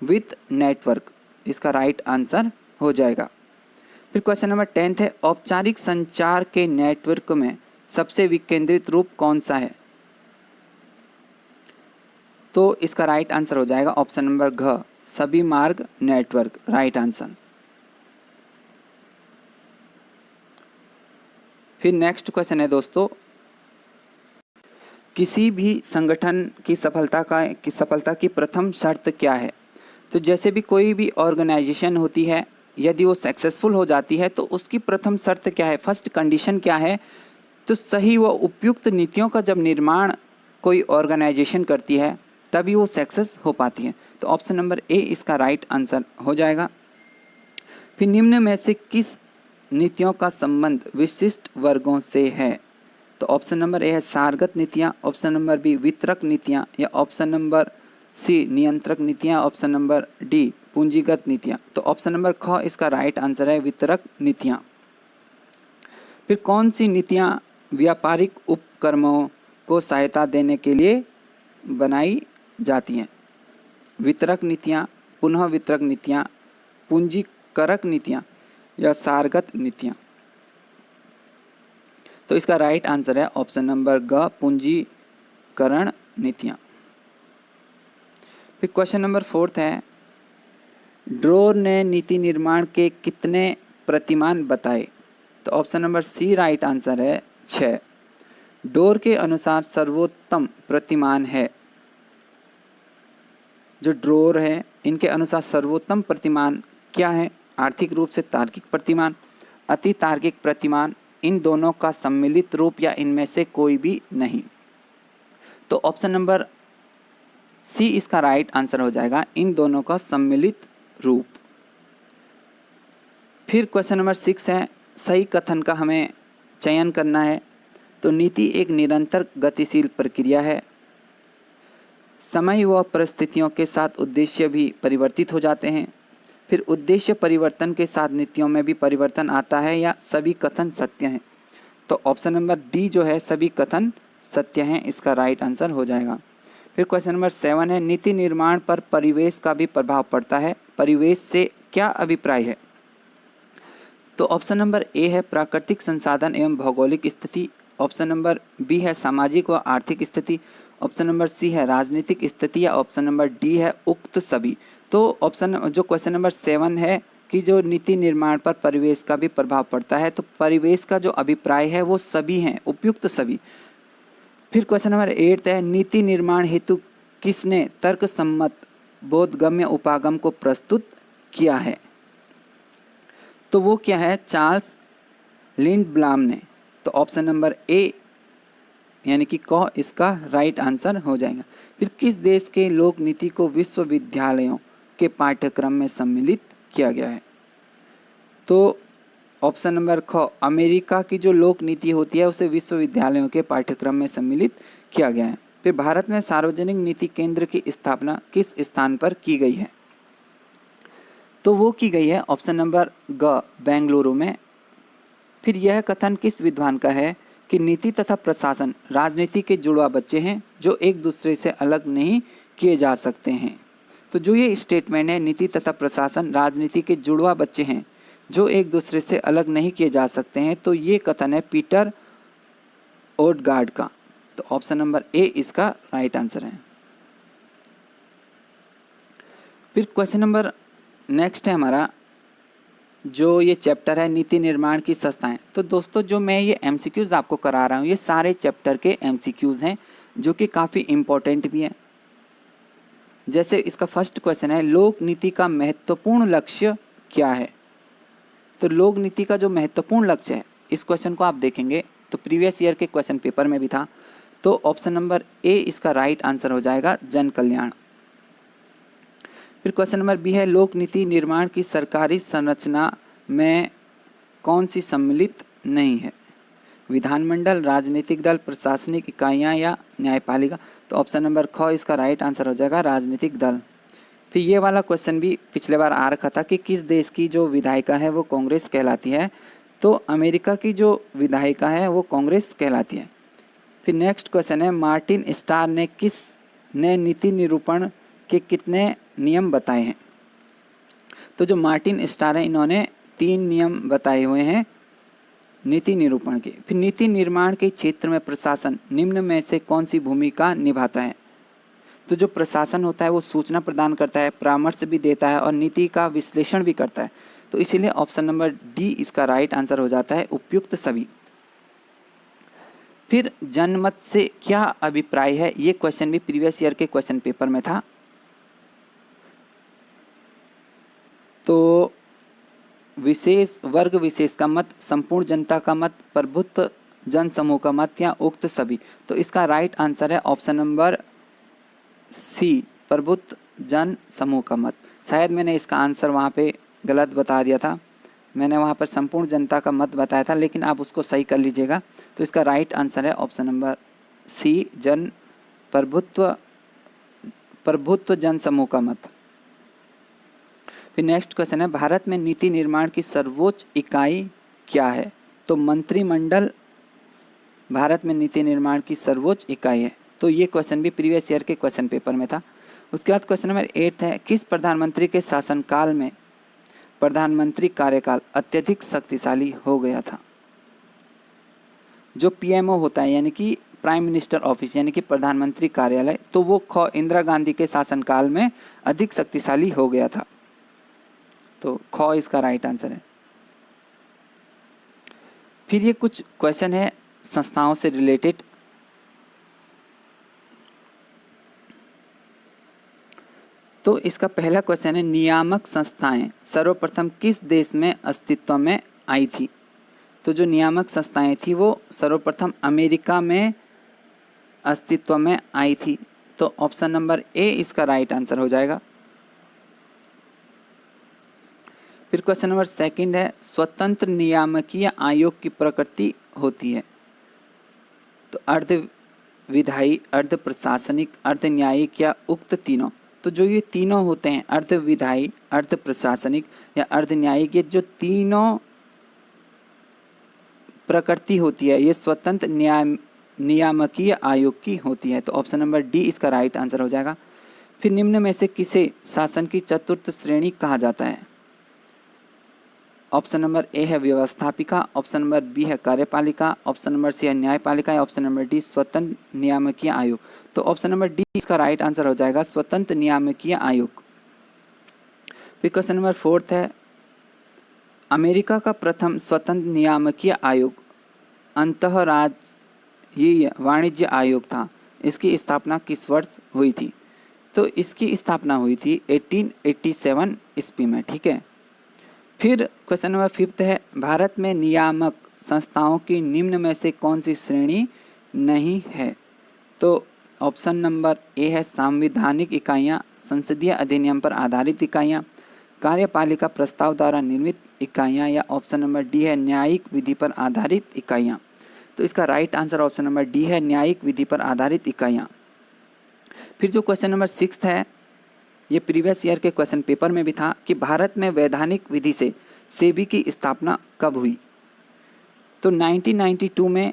विथ नेटवर्क, इसका राइट आंसर हो जाएगा। फिर क्वेश्चन नंबर 10 है, औपचारिक संचार के नेटवर्क में सबसे विकेंद्रित रूप कौन सा है? तो इसका राइट आंसर हो जाएगा ऑप्शन नंबर घ, सभी मार्ग नेटवर्क, राइट आंसर। फिर नेक्स्ट क्वेश्चन है दोस्तों, किसी भी संगठन की सफलता की प्रथम शर्त क्या है? तो जैसे भी कोई भी ऑर्गेनाइजेशन होती है, यदि वो सक्सेसफुल हो जाती है तो उसकी प्रथम शर्त क्या है, फर्स्ट कंडीशन क्या है? तो सही व उपयुक्त नीतियों का जब निर्माण कोई ऑर्गेनाइजेशन करती है तभी वो सक्सेस हो पाती है। तो ऑप्शन नंबर ए इसका राइट आंसर हो जाएगा। फिर निम्न में से किस नीतियों का संबंध विशिष्ट वर्गों से है? तो ऑप्शन नंबर ए है सारगत नीतियाँ, ऑप्शन नंबर बी वितरक नीतियाँ, या ऑप्शन नंबर सी नियंत्रक नीतियाँ, ऑप्शन नंबर डी पूंजीगत नीतियाँ। तो ऑप्शन नंबर ख इसका राइट आंसर है वितरक नीतियाँ। फिर कौन सी नीतियाँ व्यापारिक उपक्रमों को सहायता देने के लिए बनाई जाती हैं? वितरक नीतियाँ, पुनः वितरक नीतियाँ, पूंजीकरक नीतियाँ, या सारगत नीतियाँ। तो इसका राइट आंसर है ऑप्शन नंबर ग, पूंजीकरण नीतियाँ। फिर क्वेश्चन नंबर 4 है, ड्रोर ने नीति निर्माण के कितने प्रतिमान बताए? तो option number C right answer है 6। डोर के अनुसार सर्वोत्तम प्रतिमान है, जो ड्रोर है इनके अनुसार सर्वोत्तम प्रतिमान क्या है? आर्थिक रूप से तार्किक प्रतिमान, अति तार्किक प्रतिमान, इन दोनों का सम्मिलित रूप, या इनमें से कोई भी नहीं। तो ऑप्शन नंबर सी इसका राइट आंसर हो जाएगा, इन दोनों का सम्मिलित रूप। फिर क्वेश्चन नंबर 6 है, सही कथन का हमें चयन करना है। तो नीति एक निरंतर गतिशील प्रक्रिया है, समय व परिस्थितियों के साथ उद्देश्य भी परिवर्तित हो जाते हैं। फिर उद्देश्य परिवर्तन के साथ नीतियों में भी परिवर्तन आता है, या सभी कथन सत्य हैं? तो ऑप्शन नंबर डी जो है सभी कथन सत्य हैं, इसका राइट आंसर हो जाएगा। फिर क्वेश्चन नंबर 7 है, नीति निर्माण पर परिवेश का भी प्रभाव पड़ता है, परिवेश से क्या अभिप्राय है? तो ऑप्शन नंबर ए है प्राकृतिक संसाधन एवं भौगोलिक स्थिति, ऑप्शन नंबर बी है सामाजिक व आर्थिक स्थिति, ऑप्शन नंबर सी है राजनीतिक स्थिति, या ऑप्शन नंबर डी है उक्त सभी। तो ऑप्शन जो क्वेश्चन नंबर 7 है कि जो नीति निर्माण पर परिवेश का भी प्रभाव पड़ता है, तो परिवेश का जो अभिप्राय है वो सभी हैं, उपयुक्त सभी। फिर क्वेश्चन नंबर 8 है, नीति निर्माण हेतु किसने तर्कसम्मत बोधगम्य उपागम को प्रस्तुत किया है? तो वो क्या है? चार्ल्स लिंडब्लॉम ने। तो ऑप्शन नंबर ए यानी कि क इसका राइट आंसर हो जाएगा। फिर किस देश के लोक नीति को विश्वविद्यालयों के पाठ्यक्रम में सम्मिलित किया गया है? तो ऑप्शन नंबर ख अमेरिका की जो लोक नीति होती है उसे विश्वविद्यालयों के पाठ्यक्रम में सम्मिलित किया गया है। फिर भारत में सार्वजनिक नीति केंद्र की स्थापना किस स्थान पर की गई है? तो वो की गई है ऑप्शन नंबर ग, बेंगलुरु में। फिर यह कथन किस विद्वान का है कि नीति तथा प्रशासन राजनीति के जुड़वा बच्चे हैं जो एक दूसरे से अलग नहीं किए जा सकते हैं? तो जो ये स्टेटमेंट है, नीति तथा प्रशासन राजनीति के जुड़वा बच्चे हैं जो एक दूसरे से अलग नहीं किए जा सकते हैं, तो ये कथन है पीटर ओडगार्ड का। तो ऑप्शन नंबर ए इसका राइट आंसर है। फिर क्वेश्चन नंबर नेक्स्ट है हमारा, जो ये चैप्टर है नीति निर्माण की संस्थाएं। तो दोस्तों जो मैं ये एमसीक्यूज़ आपको करा रहा हूँ ये सारे चैप्टर के एमसीक्यूज़ हैं जो कि काफ़ी इम्पोर्टेंट भी हैं। जैसे इसका फर्स्ट क्वेश्चन है, लोक नीति का महत्वपूर्ण लक्ष्य क्या है? तो लोक नीति का जो महत्वपूर्ण लक्ष्य है, इस क्वेश्चन को आप देखेंगे तो प्रीवियस ईयर के क्वेश्चन पेपर में भी था। तो ऑप्शन नंबर ए इसका राइट आंसर हो जाएगा, जन कल्याण। फिर क्वेश्चन नंबर बी है, लोक नीति निर्माण की सरकारी संरचना में कौन सी सम्मिलित नहीं है? विधानमंडल, राजनीतिक दल, प्रशासनिक इकाइयां, या न्यायपालिका? तो ऑप्शन नंबर ख इसका राइट आंसर हो जाएगा, राजनीतिक दल। फिर ये वाला क्वेश्चन भी पिछले बार आ रखा था कि किस देश की जो विधायिका है वो कांग्रेस कहलाती है, तो अमेरिका की जो विधायिका है वो कांग्रेस कहलाती है। फिर नेक्स्ट क्वेश्चन है, मार्टिन स्टार ने नीति निरूपण के कितने नियम बताए हैं। तो जो मार्टिन स्टार है इन्होंने 3 नियम बताए हुए हैं नीति निरूपण के। फिर नीति निर्माण के क्षेत्र में प्रशासन निम्न में से कौन सी भूमिका निभाता है। तो जो प्रशासन होता है वो सूचना प्रदान करता है, परामर्श भी देता है और नीति का विश्लेषण भी करता है। तो इसीलिए ऑप्शन नंबर डी इसका राइट आंसर हो जाता है, उपयुक्त सभी। फिर जनमत से क्या अभिप्राय है, ये क्वेश्चन भी प्रीवियस ईयर के क्वेश्चन पेपर में था। तो विशेष वर्ग विशेष का मत, संपूर्ण जनता का मत, प्रभुत्व जन समूह का मत या उक्त सभी। तो इसका राइट आंसर है ऑप्शन नंबर सी, प्रभुत्व जन समूह का मत। शायद मैंने इसका आंसर वहाँ पे गलत बता दिया था, मैंने वहाँ पर संपूर्ण जनता का मत बताया था, लेकिन आप उसको सही कर लीजिएगा। तो इसका राइट आंसर है ऑप्शन नंबर सी, प्रभुत्व जन समूह का मत। फिर नेक्स्ट क्वेश्चन है, भारत में नीति निर्माण की सर्वोच्च इकाई क्या है। तो मंत्रिमंडल भारत में नीति निर्माण की सर्वोच्च इकाई है। तो ये क्वेश्चन भी प्रीवियस ईयर के क्वेश्चन पेपर में था। उसके बाद क्वेश्चन नंबर 8 है, किस प्रधानमंत्री के शासनकाल में प्रधानमंत्री कार्यकाल अत्यधिक शक्तिशाली हो गया था। जो पीएमओ होता है यानी कि प्राइम मिनिस्टर ऑफिस यानी कि प्रधानमंत्री कार्यालय, तो वो इंदिरा गांधी के शासनकाल में अधिक शक्तिशाली हो गया था। तो ख इसका राइट आंसर है। फिर ये कुछ क्वेश्चन है संस्थाओं से रिलेटेड। तो इसका पहला क्वेश्चन है, नियामक संस्थाएं सर्वप्रथम किस देश में अस्तित्व में आई थी। तो जो नियामक संस्थाएं थी वो सर्वप्रथम अमेरिका में अस्तित्व में आई थी। तो ऑप्शन नंबर ए इसका राइट आंसर हो जाएगा। फिर क्वेश्चन नंबर 2 है, स्वतंत्र नियामकीय आयोग की प्रकृति होती है। तो अर्ध विधायी, अर्ध प्रशासनिक, अर्ध न्यायिक या उक्त तीनों। तो जो ये तीनों होते हैं, अर्ध विधायी, अर्ध प्रशासनिक या अर्ध न्यायिक, ये जो तीनों प्रकृति होती है ये स्वतंत्र नियामकीय आयोग की होती है। तो ऑप्शन नंबर डी इसका राइट आंसर हो जाएगा। फिर निम्न में से किसे शासन की चतुर्थ श्रेणी कहा जाता है। ऑप्शन नंबर ए है व्यवस्थापिका, ऑप्शन नंबर बी है कार्यपालिका, ऑप्शन नंबर सी है न्यायपालिका या ऑप्शन नंबर डी स्वतंत्र नियामकीय आयोग। तो ऑप्शन नंबर डी इसका राइट आंसर हो जाएगा, स्वतंत्र नियामकीय आयोग। फिर क्वेश्चन नंबर 4 है, अमेरिका का प्रथम स्वतंत्र नियामकीय आयोग अंतर्राज्यीय वाणिज्य आयोग था। इसकी स्थापना किस वर्ष हुई थी। तो इसकी स्थापना हुई थी 1887 ईस्वी में। ठीक है। फिर क्वेश्चन नंबर 5 है, भारत में नियामक संस्थाओं की निम्न में से कौन सी श्रेणी नहीं है। तो ऑप्शन नंबर ए है संवैधानिक इकाइयाँ, संसदीय अधिनियम पर आधारित इकाइयाँ, कार्यपालिका प्रस्ताव द्वारा निर्मित इकाइयाँ या ऑप्शन नंबर डी है न्यायिक विधि पर आधारित इकाइयाँ। तो इसका right answer option number D है, न्यायिक विधि पर आधारित इकाइयाँ। फिर जो क्वेश्चन नंबर 6 है, ये प्रीवियस ईयर के क्वेश्चन पेपर में भी था कि भारत में वैधानिक विधि से सेबी की स्थापना कब हुई। तो 1992 में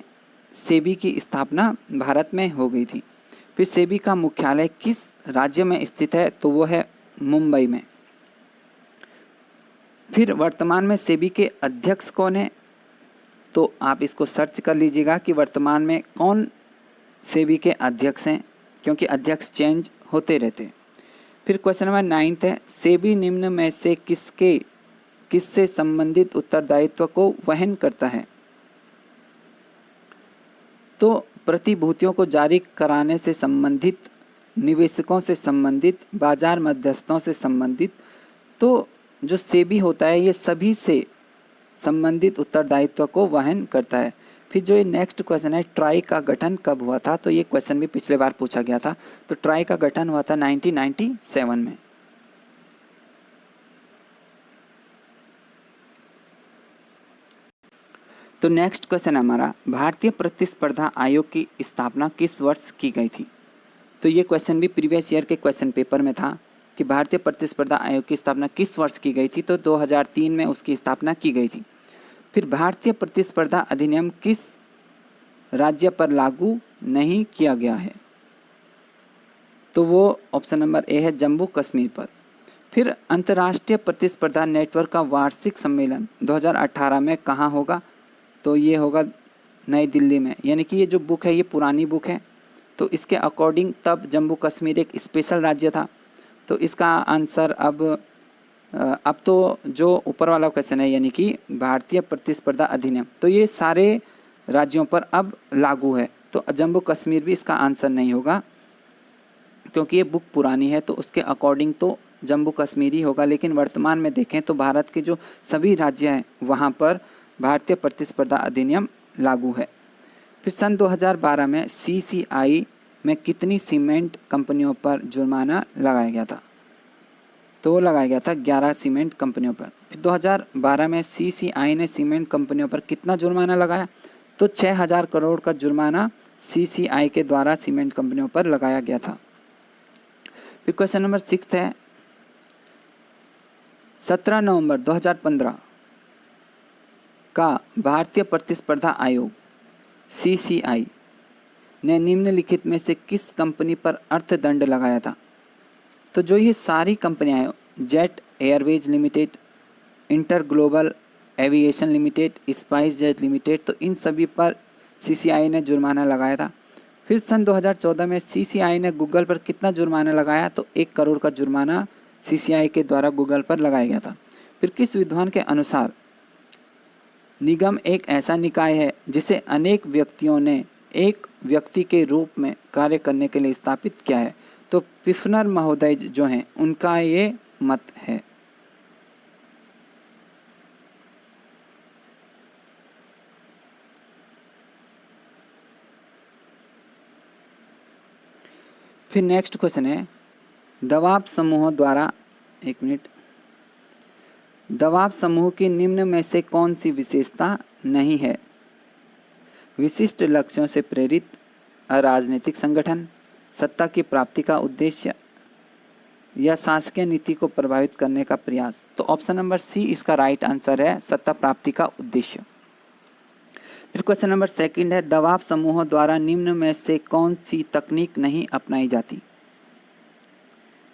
सेबी की स्थापना भारत में हो गई थी। फिर सेबी का मुख्यालय किस राज्य में स्थित है। तो वो है मुंबई में। फिर वर्तमान में सेबी के अध्यक्ष कौन है। तो आप इसको सर्च कर लीजिएगा कि वर्तमान में कौन सेबी के अध्यक्ष हैं, क्योंकि अध्यक्ष चेंज होते रहते हैं। फिर क्वेश्चन नंबर 9 है, सेबी निम्न में से किससे संबंधित उत्तरदायित्व को वहन करता है। तो प्रतिभूतियों को जारी कराने से संबंधित, निवेशकों से संबंधित, बाजार मध्यस्थों से संबंधित। तो जो सेबी होता है ये सभी से संबंधित उत्तरदायित्व को वहन करता है। फिर जो ये नेक्स्ट क्वेश्चन है, ट्राई का गठन कब हुआ था। तो ये क्वेश्चन भी पिछले बार पूछा गया था। तो ट्राई का गठन हुआ था 1997 में। तो नेक्स्ट क्वेश्चन हमारा, भारतीय प्रतिस्पर्धा आयोग की स्थापना किस वर्ष की गई थी। तो ये क्वेश्चन भी प्रीवियस ईयर के क्वेश्चन पेपर में था। कि भारतीय प्रतिस्पर्धा आयोग की स्थापना किस वर्ष की गई थी, तो 2003 में उसकी स्थापना की गई थी। फिर भारतीय प्रतिस्पर्धा अधिनियम किस राज्य पर लागू नहीं किया गया है, तो वो ऑप्शन नंबर ए है जम्मू कश्मीर पर। फिर अंतर्राष्ट्रीय प्रतिस्पर्धा नेटवर्क का वार्षिक सम्मेलन 2018 में कहाँ होगा, तो ये होगा नई दिल्ली में। यानी कि ये जो बुक है ये पुरानी बुक है, तो इसके अकॉर्डिंग तब जम्मू कश्मीर एक स्पेशल राज्य था। तो इसका आंसर अब तो जो ऊपर वाला क्वेश्चन है यानी कि भारतीय प्रतिस्पर्धा अधिनियम, तो ये सारे राज्यों पर अब लागू है, तो जम्मू कश्मीर भी इसका आंसर नहीं होगा क्योंकि ये बुक पुरानी है, तो उसके अकॉर्डिंग तो जम्मू कश्मीर ही होगा। लेकिन वर्तमान में देखें तो भारत के जो सभी राज्य हैं वहाँ पर भारतीय प्रतिस्पर्धा अधिनियम लागू है। फिर सन 2012 में CCI में कितनी सीमेंट कंपनियों पर जुर्माना लगाया गया था, तो वो लगाया गया था 11 सीमेंट कंपनियों पर। फिर 2012 में CCI ने सीमेंट कंपनियों पर कितना जुर्माना लगाया, तो 6000 करोड़ का जुर्माना CCI के द्वारा सीमेंट कंपनियों पर लगाया गया था। फिर क्वेश्चन नंबर 6 है, 17 नवंबर 2015 का भारतीय प्रतिस्पर्धा आयोग CCI ने निम्नलिखित में से किस कंपनी पर अर्थदंड लगाया था, तो जो ये सारी कंपनियां हैं, jet Airways limited, inter global aviation limited, spice jet limited, तो इन सभी पर CCI ने जुर्माना लगाया था। फिर सन 2014 में CCI ने गूगल पर कितना जुर्माना लगाया, तो 1 करोड़ का जुर्माना CCI के द्वारा गूगल पर लगाया गया था। फिर किस विद्वान के अनुसार निगम एक ऐसा निकाय है जिसे अनेक व्यक्तियों ने एक व्यक्ति के रूप में कार्य करने के लिए स्थापित किया है, तो पिफनर महोदय जो हैं उनका ये मत है। फिर नेक्स्ट क्वेश्चन है, दबाव समूहों द्वारा, एक मिनट, दबाव समूह की निम्न में से कौन सी विशेषता नहीं है, विशिष्ट लक्ष्यों से प्रेरित, अराजनीतिक संगठन, सत्ता की प्राप्ति का उद्देश्य, या शासकीय नीति को प्रभावित करने का प्रयास, तो ऑप्शन नंबर सी इसका राइट आंसर है, सत्ता प्राप्ति का उद्देश्य। फिर क्वेश्चन नंबर 2 है, दबाव समूहों द्वारा निम्न में से कौन सी तकनीक नहीं अपनाई जाती,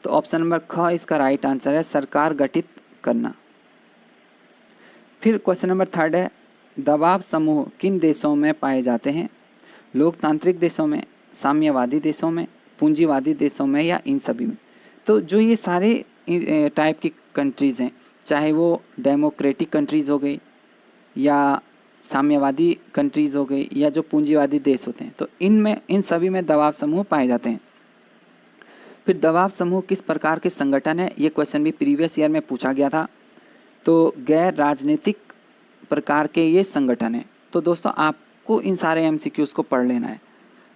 तो ऑप्शन नंबर ख इसका राइट आंसर है, सरकार गठित करना। फिर क्वेश्चन नंबर 3 है, दबाव समूह किन देशों में पाए जाते हैं, लोकतांत्रिक देशों में, साम्यवादी देशों में, पूंजीवादी देशों में, या इन सभी में। तो जो ये सारे टाइप की कंट्रीज़ हैं, चाहे वो डेमोक्रेटिक कंट्रीज़ हो गई या साम्यवादी कंट्रीज़ हो गई या जो पूंजीवादी देश होते हैं, तो इनमें इन सभी में दबाव समूह पाए जाते हैं। फिर दबाव समूह किस प्रकार के संगठन है, ये क्वेश्चन भी प्रीवियस ईयर में पूछा गया था, तो गैर राजनीतिक प्रकार के ये संगठन है। तो दोस्तों आपको इन सारे MCQs को पढ़ लेना है,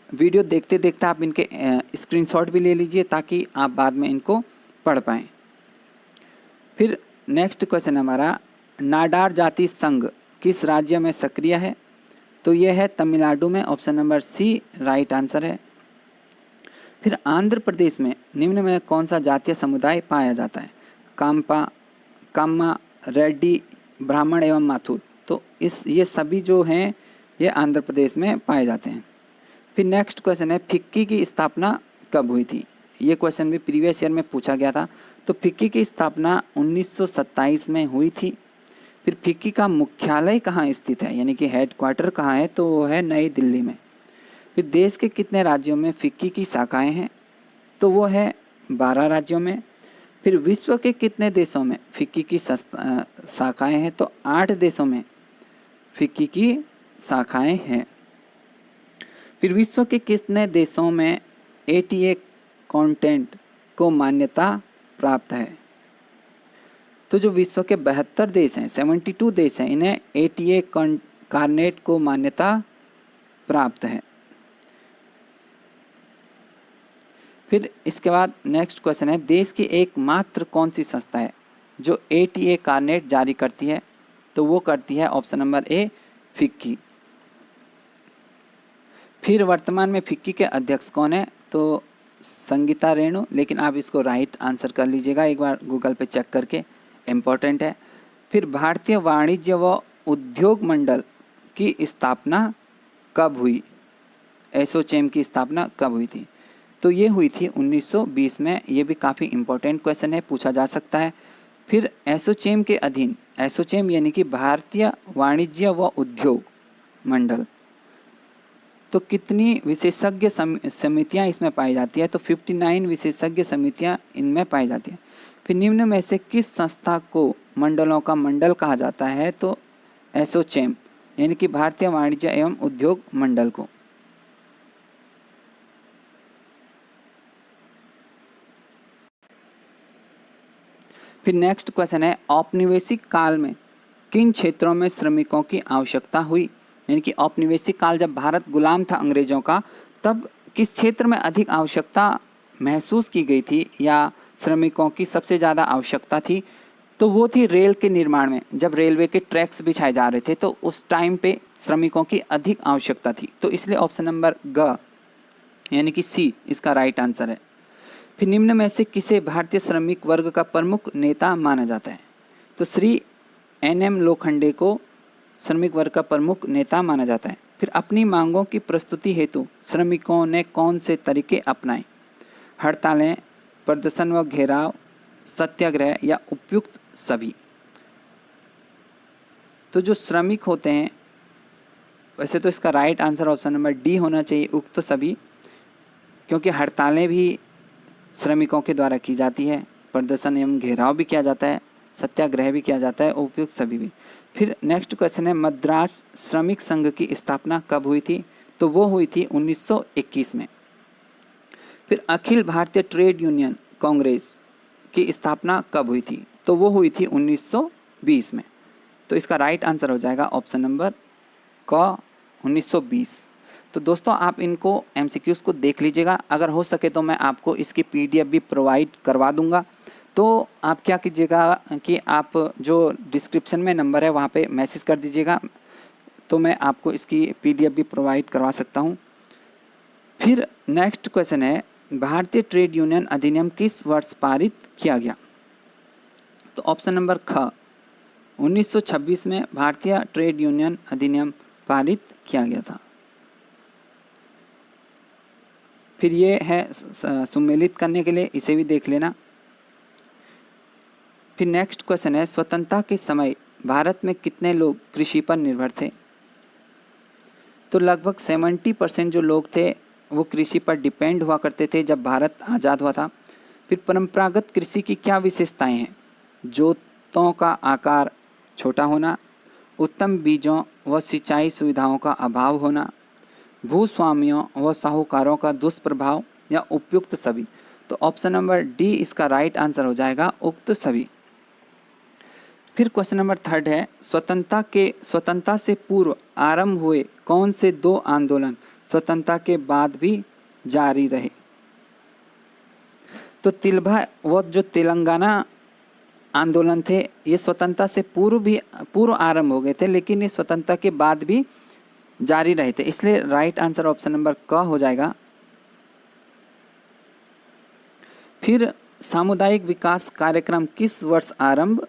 वीडियो देखते देखते आप इनके स्क्रीनशॉट भी ले लीजिए ताकि आप बाद में इनको पढ़ पाएँ। फिर नेक्स्ट क्वेश्चन हमारा, नाडार जाति संघ किस राज्य में सक्रिय है, तो यह है तमिलनाडु में, option number C right answer है। फिर आंध्र प्रदेश में निम्न में कौन सा जातीय समुदाय पाया जाता है, कामा, रेड्डी, ब्राह्मण एवं माथुर, तो ये सभी जो हैं ये आंध्र प्रदेश में पाए जाते हैं। फिर नेक्स्ट क्वेश्चन है, फिक्की की स्थापना कब हुई थी, ये क्वेश्चन भी प्रीवियस ईयर में पूछा गया था। तो फिक्की की स्थापना 1927 में हुई थी। फिर फिक्की का मुख्यालय कहाँ स्थित है, यानी कि हेडक्वार्टर कहाँ है, तो वो है नई दिल्ली में। फिर देश के कितने राज्यों में फिक्की की शाखाएं हैं, तो वो है 12 राज्यों में। फिर विश्व के कितने देशों में फिक्की की शाखाएं हैं, तो 8 देशों में फिक्की की शाखाएं हैं। फिर विश्व के कितने देशों में ATA कंटेंट को मान्यता प्राप्त है, तो जो विश्व के 72 देश हैं, 72 देश हैं, इन्हें ATA कार्नेट को मान्यता प्राप्त है। फिर इसके बाद नेक्स्ट क्वेश्चन है, देश की एकमात्र कौन सी संस्था है जो ATA कार्नेट जारी करती है, तो वो करती है ऑप्शन नंबर ए फिक्की। फिर वर्तमान में फिक्की के अध्यक्ष कौन है, तो संगीता रेणु, लेकिन आप इसको राइट आंसर कर लीजिएगा एक बार गूगल पे चेक करके, इम्पोर्टेंट है। फिर भारतीय वाणिज्य व उद्योग मंडल की स्थापना कब हुई? एसोचैम की स्थापना कब हुई थी? तो ये हुई थी 1920 में। ये भी काफ़ी इम्पोर्टेंट क्वेश्चन है, पूछा जा सकता है। फिर एसोचैम के अधीन, एसोचैम यानी कि भारतीय वाणिज्य व उद्योग मंडल, तो कितनी विशेषज्ञ समितियां इसमें पाई जाती है? तो 59 विशेषज्ञ समितियां इनमें पाई जाती हैं। फिर निम्न में से किस संस्था को मंडलों का मंडल कहा जाता है? तो एसोचैम यानी कि भारतीय वाणिज्य एवं उद्योग मंडल को। फिर नेक्स्ट क्वेश्चन है, औपनिवेशिक काल में किन क्षेत्रों में श्रमिकों की आवश्यकता हुई? यानी कि औपनिवेशिक काल जब भारत गुलाम था अंग्रेजों का, तब किस क्षेत्र में अधिक आवश्यकता महसूस की गई थी या श्रमिकों की सबसे ज़्यादा आवश्यकता थी? तो वो थी रेल के निर्माण में। जब रेलवे के ट्रैक्स बिछाए जा रहे थे तो उस टाइम पे श्रमिकों की अधिक आवश्यकता थी। तो इसलिए ऑप्शन नंबर ग यानी कि सी इसका राइट आंसर है। फिर निम्न में से किसे भारतीय श्रमिक वर्ग का प्रमुख नेता माना जाता है? तो श्री एन.एम. लोखंडे को श्रमिक वर्ग का प्रमुख नेता माना जाता है। फिर अपनी मांगों की प्रस्तुति हेतु श्रमिकों ने कौन से तरीके अपनाए? हड़तालें, प्रदर्शन व घेराव, सत्याग्रह या उपयुक्त सभी? तो जो श्रमिक होते हैं, वैसे तो इसका right answer option number D होना चाहिए, उक्त सभी, क्योंकि हड़तालें भी श्रमिकों के द्वारा की जाती है, प्रदर्शन एवं घेराव भी किया जाता है, सत्याग्रह भी किया जाता है, उपयुक्त सभी भी। फिर नेक्स्ट क्वेश्चन है, मद्रास श्रमिक संघ की स्थापना कब हुई थी? तो वो हुई थी 1921 में। फिर अखिल भारतीय ट्रेड यूनियन कांग्रेस की स्थापना कब हुई थी? तो वो हुई थी 1920 में। तो इसका राइट आंसर हो जाएगा ऑप्शन नंबर क 1920। तो दोस्तों आप इनको एमसीक्यूज़ को देख लीजिएगा, अगर हो सके तो मैं आपको इसकी पीडीएफ भी प्रोवाइड करवा दूंगा। तो आप क्या कीजिएगा कि आप जो डिस्क्रिप्शन में नंबर है वहाँ पे मैसेज कर दीजिएगा, तो मैं आपको इसकी पीडीएफ भी प्रोवाइड करवा सकता हूँ। फिर नेक्स्ट क्वेश्चन है, भारतीय ट्रेड यूनियन अधिनियम किस वर्ष पारित किया गया? तो ऑप्शन नंबर ख 1926 में भारतीय ट्रेड यूनियन अधिनियम पारित किया गया था। फिर ये है सुमेलित करने के लिए, इसे भी देख लेना। फिर नेक्स्ट क्वेश्चन है, स्वतंत्रता के समय भारत में कितने लोग कृषि पर निर्भर थे? तो लगभग 70% जो लोग थे वो कृषि पर डिपेंड हुआ करते थे जब भारत आज़ाद हुआ था। फिर परंपरागत कृषि की क्या विशेषताएं हैं? जोतों का आकार छोटा होना, उत्तम बीजों व सिंचाई सुविधाओं का अभाव होना, भूस्वामियों व साहूकारों का दुष्प्रभाव या उपयुक्त सभी? तो ऑप्शन नंबर डी इसका राइट आंसर हो जाएगा, उक्त सभी। फिर क्वेश्चन नंबर थर्ड है, स्वतंत्रता से पूर्व आरंभ हुए कौन से दो आंदोलन स्वतंत्रता के बाद भी जारी रहे? तो तिलभा व जो तेलंगाना आंदोलन थे, ये स्वतंत्रता से पूर्व आरंभ हो गए थे, लेकिन ये स्वतंत्रता के बाद भी जारी रहे थे, इसलिए राइट आंसर ऑप्शन नंबर क हो जाएगा। फिर सामुदायिक विकास कार्यक्रम किस वर्ष आरंभ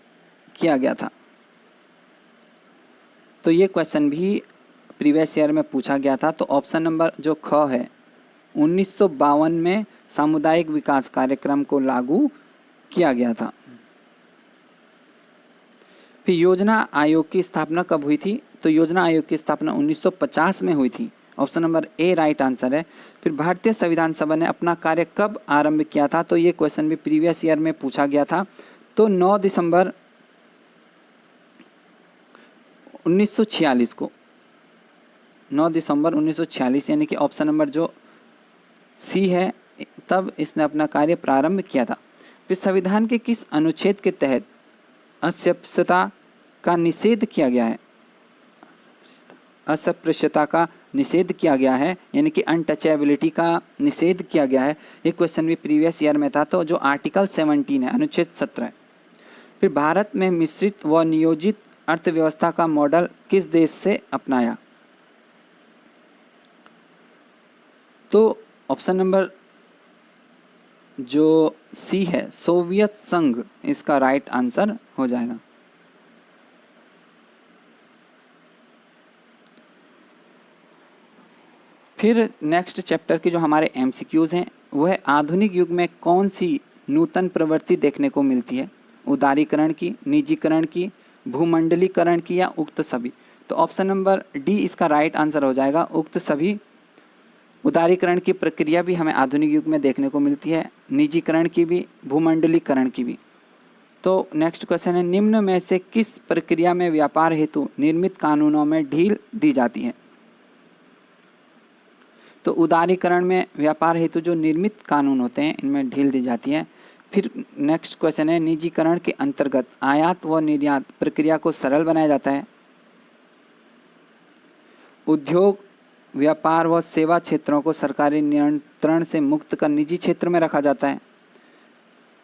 किया गया था? तो ये क्वेश्चन भी प्रीवियस ईयर में पूछा गया था। तो ऑप्शन नंबर जो ख है, 1952 में सामुदायिक विकास कार्यक्रम को लागू किया गया था। फिर योजना आयोग की स्थापना कब हुई थी? तो योजना आयोग की स्थापना 1950 में हुई थी। Option number A right answer है। फिर भारतीय संविधान सभा ने अपना कार्य कब आरंभ किया था? तो ये क्वेश्चन भी प्रीवियस ईयर में पूछा गया था। तो 9 दिसंबर 1946 को, 9 दिसंबर 1946 यानी कि ऑप्शन नंबर जो सी है, तब इसने अपना कार्य प्रारंभ किया था। फिर संविधान के किस अनुच्छेद के तहत अस्पृश्यता का निषेध किया गया है? अस्पृश्यता का निषेध किया गया है, यानी कि अनटचेबिलिटी का निषेध किया गया है। ये क्वेश्चन भी प्रीवियस ईयर में था। तो जो आर्टिकल 17 है, अनुच्छेद 17 है। फिर भारत में मिश्रित व नियोजित अर्थव्यवस्था का मॉडल किस देश से अपनाया? तो ऑप्शन नंबर जो सी है सोवियत संघ इसका राइट आंसर हो जाएगा। फिर नेक्स्ट चैप्टर के जो हमारे एमसीक्यूज हैं वो है आधुनिक युग में कौन सी नूतन प्रवृत्ति देखने को मिलती है, उदारीकरण की, निजीकरण की, भूमंडलीकरण की या उक्त सभी। तो ऑप्शन नंबर डी इसका राइट आंसर हो जाएगा, उक्त सभी। उदारीकरण की प्रक्रिया भी हमें आधुनिक युग में देखने को मिलती है, निजीकरण की भी, भूमंडलीकरण की भी। तो नेक्स्ट क्वेश्चन है निम्न में से किस प्रक्रिया में व्यापार हेतु निर्मित कानूनों में ढील दी जाती है। तो उदारीकरण में व्यापार हेतु जो निर्मित कानून होते हैं इनमें ढील दी जाती है। फिर नेक्स्ट क्वेश्चन है निजीकरण के अंतर्गत आयात व निर्यात प्रक्रिया को सरल बनाया जाता है। उद्योग, व्यापार व सेवा क्षेत्रों को सरकारी नियंत्रण से मुक्त कर निजी क्षेत्र में रखा जाता है।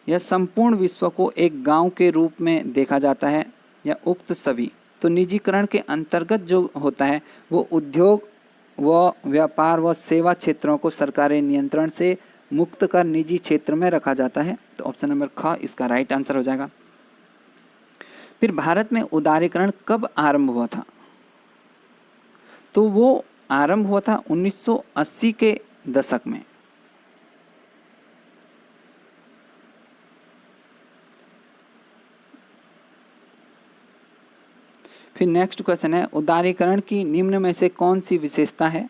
यह संपूर्ण विश्व को एक गांव के रूप में देखा जाता है या उक्त सभी। तो निजीकरण के अंतर्गत जो होता है वो उद्योग व व्यापार व सेवा क्षेत्रों को सरकारी नियंत्रण से मुक्त कर निजी क्षेत्र में रखा जाता है। तो ऑप्शन नंबर ख इसका राइट आंसर हो जाएगा। फिर भारत में उदारीकरण कब आरंभ हुआ था। तो वो आरंभ हुआ था 1980 के दशक में। फिर नेक्स्ट क्वेश्चन है उदारीकरण की निम्न में से कौन सी विशेषता है।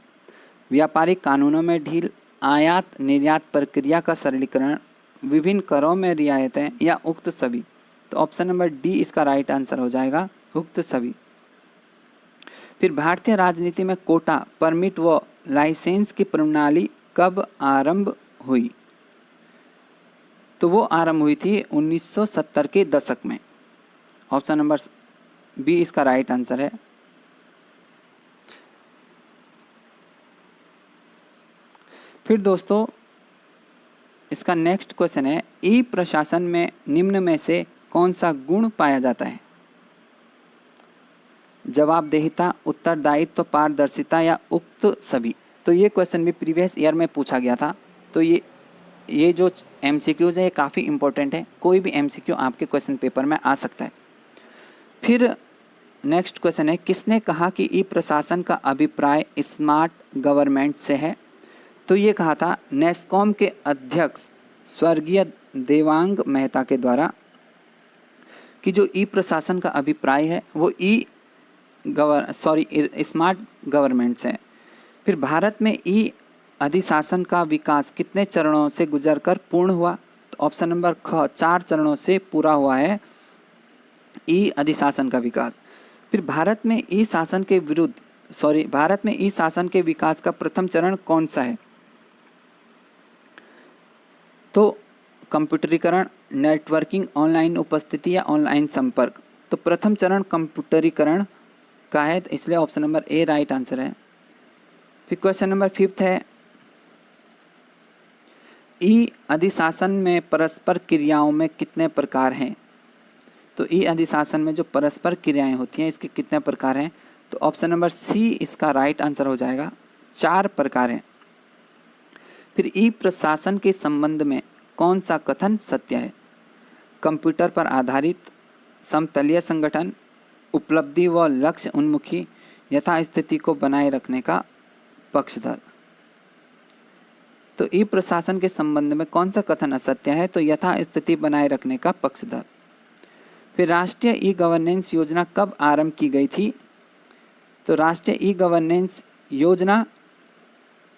व्यापारिक कानूनों में ढील, आयात निर्यात प्रक्रिया का सरलीकरण, विभिन्न करों में रियायतें या उक्त सभी। तो ऑप्शन नंबर डी इसका राइट आंसर हो जाएगा, उक्त सभी। फिर भारतीय राजनीति में कोटा, परमिट व लाइसेंस की प्रणाली कब आरंभ हुई। तो वो आरंभ हुई थी 1970 के दशक में। ऑप्शन नंबर बी इसका राइट आंसर है। फिर दोस्तों इसका नेक्स्ट क्वेश्चन है ई प्रशासन में निम्न में से कौन सा गुण पाया जाता है। जवाबदेहिता, उत्तरदायित्व, पारदर्शिता या उक्त सभी। तो ये क्वेश्चन भी प्रीवियस ईयर में पूछा गया था। तो ये जो एमसीक्यूज है ये काफ़ी इंपॉर्टेंट है, कोई भी एमसीक्यू आपके क्वेश्चन पेपर में आ सकता है। फिर नेक्स्ट क्वेश्चन है किसने कहा कि ई प्रशासन का अभिप्राय स्मार्ट गवर्नमेंट से है। तो ये कहा था नेस्कॉम के अध्यक्ष स्वर्गीय देवांग मेहता के द्वारा कि जो ई प्रशासन का अभिप्राय है वो स्मार्ट गवर्नमेंट से है। फिर भारत में ई अधिशासन का विकास कितने चरणों से गुजरकर पूर्ण हुआ। तो ऑप्शन नंबर ख 4 चरणों से पूरा हुआ है ई अधिशासन का विकास। फिर भारत में ई शासन के विकास का प्रथम चरण कौन सा है। तो कंप्यूटरीकरण, नेटवर्किंग, ऑनलाइन उपस्थिति या ऑनलाइन संपर्क। तो प्रथम चरण कंप्यूटरीकरण का है, इसलिए option number A right answer है। फिर क्वेश्चन नंबर 5 है ई अधिशासन में परस्पर क्रियाओं में कितने प्रकार हैं। तो ई अधिशासन में जो परस्पर क्रियाएं होती हैं इसके कितने प्रकार हैं। तो ऑप्शन नंबर सी इसका राइट आंसर हो जाएगा, 4 प्रकार हैं। फिर ई प्रशासन के संबंध में कौन सा कथन सत्य है। कंप्यूटर पर आधारित, समतलीय संगठन, उपलब्धि व लक्ष्य उन्मुखी, यथास्थिति को बनाए रखने का पक्षधर। तो ई प्रशासन के संबंध में कौन सा कथन असत्य है। तो यथास्थिति बनाए रखने का पक्षधर। फिर राष्ट्रीय ई गवर्नेंस योजना कब आरंभ की गई थी। तो राष्ट्रीय ई गवर्नेंस योजना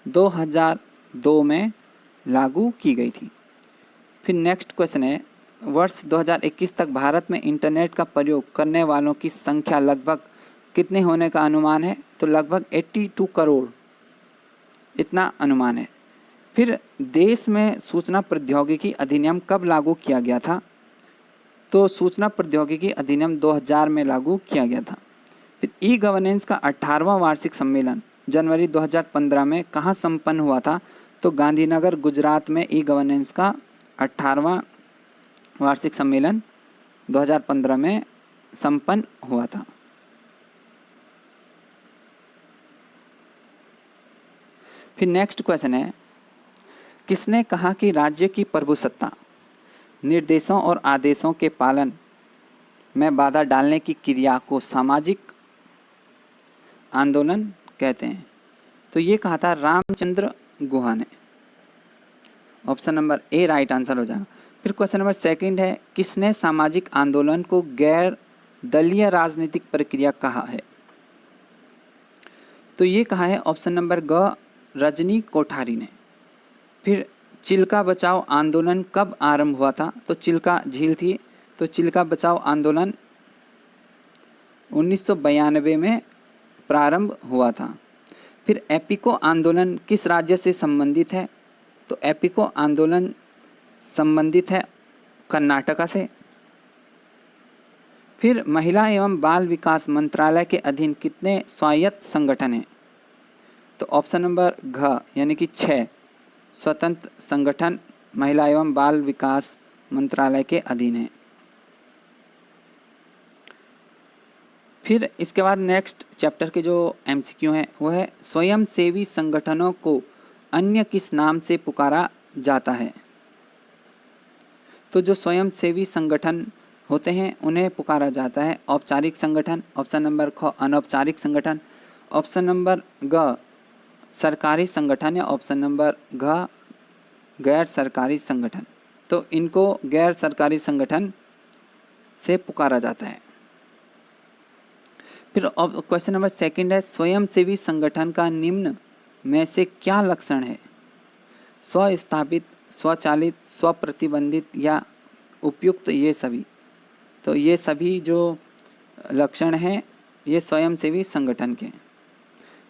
2002 में लागू की गई थी। फिर नेक्स्ट क्वेश्चन है वर्ष 2021 तक भारत में इंटरनेट का प्रयोग करने वालों की संख्या लगभग कितने होने का अनुमान है। तो लगभग 82 करोड़ इतना अनुमान है। फिर देश में सूचना प्रौद्योगिकी अधिनियम कब लागू किया गया था। तो सूचना प्रौद्योगिकी अधिनियम 2000 में लागू किया गया था। फिर ई गवर्नेंस का 18वां वार्षिक सम्मेलन जनवरी 2015 में कहाँ संपन्न हुआ था। तो गांधीनगर गुजरात में ई गवर्नेंस का 18वां वार्षिक सम्मेलन 2015 में संपन्न हुआ था। फिर नेक्स्ट क्वेश्चन है किसने कहा कि राज्य की प्रभुसत्ता निर्देशों और आदेशों के पालन में बाधा डालने की क्रिया को सामाजिक आंदोलन कहते हैं? तो ये कहा था रामचंद्र गुहा ने। Option number A right answer हो जाएगा। फिर क्वेश्चन नंबर सेकंड है, किसने सामाजिक आंदोलन को गैर दलीय राजनीतिक प्रक्रिया कहा है? तो ये कहा है ऑप्शन नंबर ग रजनी कोठारी ने। फिर चिल्का बचाओ आंदोलन कब आरंभ हुआ था? तो चिल्का झील थी, तो चिल्का बचाओ आंदोलन 1992 में प्रारंभ हुआ था। फिर एपिको आंदोलन किस राज्य से संबंधित है? तो एपिको आंदोलन संबंधित है कर्नाटका से। फिर महिला एवं बाल विकास मंत्रालय के अधीन कितने स्वायत्त संगठन हैं? तो ऑप्शन नंबर घ यानी कि 6 स्वतंत्र संगठन महिला एवं बाल विकास मंत्रालय के अधीन है। फिर इसके बाद नेक्स्ट चैप्टर के जो एमसीक्यू हैं वो है, स्वयंसेवी संगठनों को अन्य किस नाम से पुकारा जाता है? तो जो स्वयंसेवी संगठन होते हैं उन्हें पुकारा जाता है औपचारिक संगठन, ऑप्शन नंबर ख अनौपचारिक संगठन, ऑप्शन नंबर ग सरकारी संगठन या ऑप्शन नंबर घ गैर सरकारी संगठन। तो इनको गैर सरकारी संगठन से पुकारा जाता है। फिर क्वेश्चन नंबर सेकंड है, स्वयंसेवी संगठन का निम्न में से क्या लक्षण है? स्वस्थापित, स्वचालित, स्वप्रतिबंधित या उपयुक्त? ये सभी। तो ये सभी जो लक्षण हैं ये स्वयंसेवी संगठन के।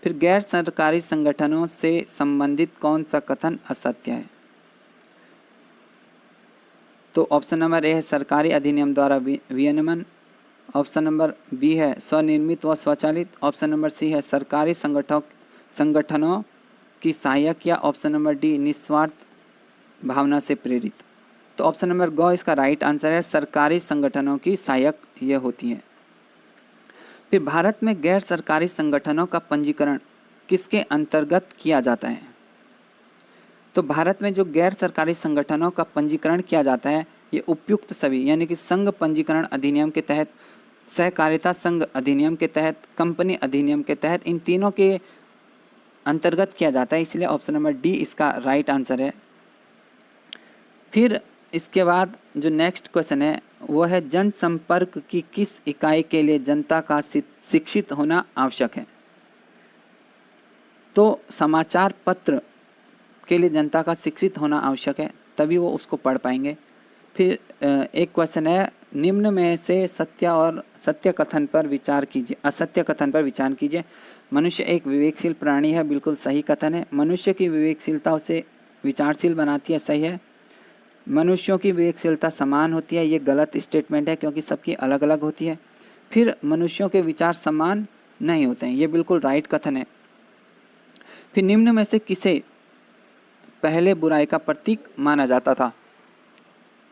फिर गैर सरकारी संगठनों से संबंधित कौन सा कथन असत्य है? तो ऑप्शन नंबर ए है सरकारी अधिनियम द्वारा विनियमन, ऑप्शन नंबर बी है स्वनिर्मित व स्वचालित, ऑप्शन नंबर सी है सरकारी संगठनों की सहायक या ऑप्शन नंबर डी निस्वार्थ भावना से प्रेरित। तो ऑप्शन नंबर ग इसका राइट आंसर है, सरकारी संगठनों की सहायक ये होती हैं। फिर भारत में गैर सरकारी संगठनों का पंजीकरण किसके अंतर्गत किया जाता है? तो भारत में जो गैर सरकारी संगठनों का पंजीकरण किया जाता है ये उपयुक्त सभी यानी कि संघ पंजीकरण अधिनियम के तहत, सहकारिता संघ अधिनियम के तहत, कंपनी अधिनियम के तहत, इन तीनों के अंतर्गत किया जाता है, इसलिए ऑप्शन नंबर डी इसका राइट आंसर है। फिर इसके बाद जो नेक्स्ट क्वेश्चन है वो है, जनसंपर्क की किस इकाई के लिए जनता का शिक्षित होना आवश्यक है? तो समाचार पत्र के लिए जनता का शिक्षित होना आवश्यक है, तभी वो उसको पढ़ पाएंगे। फिर एक क्वेश्चन है, निम्न में से सत्य और सत्य कथन पर विचार कीजिए, असत्य कथन पर विचार कीजिए। मनुष्य एक विवेकशील प्राणी है, बिल्कुल सही कथन है। मनुष्य की विवेकशीलता उसे विचारशील बनाती है, सही है। मनुष्यों की विवेकशीलता समान होती है, ये गलत स्टेटमेंट है क्योंकि सबकी अलग अलग होती है। फिर मनुष्यों के विचार समान नहीं होते हैं, ये बिल्कुल राइट कथन है। फिर निम्न में से किसे पहले बुराई का प्रतीक माना जाता था?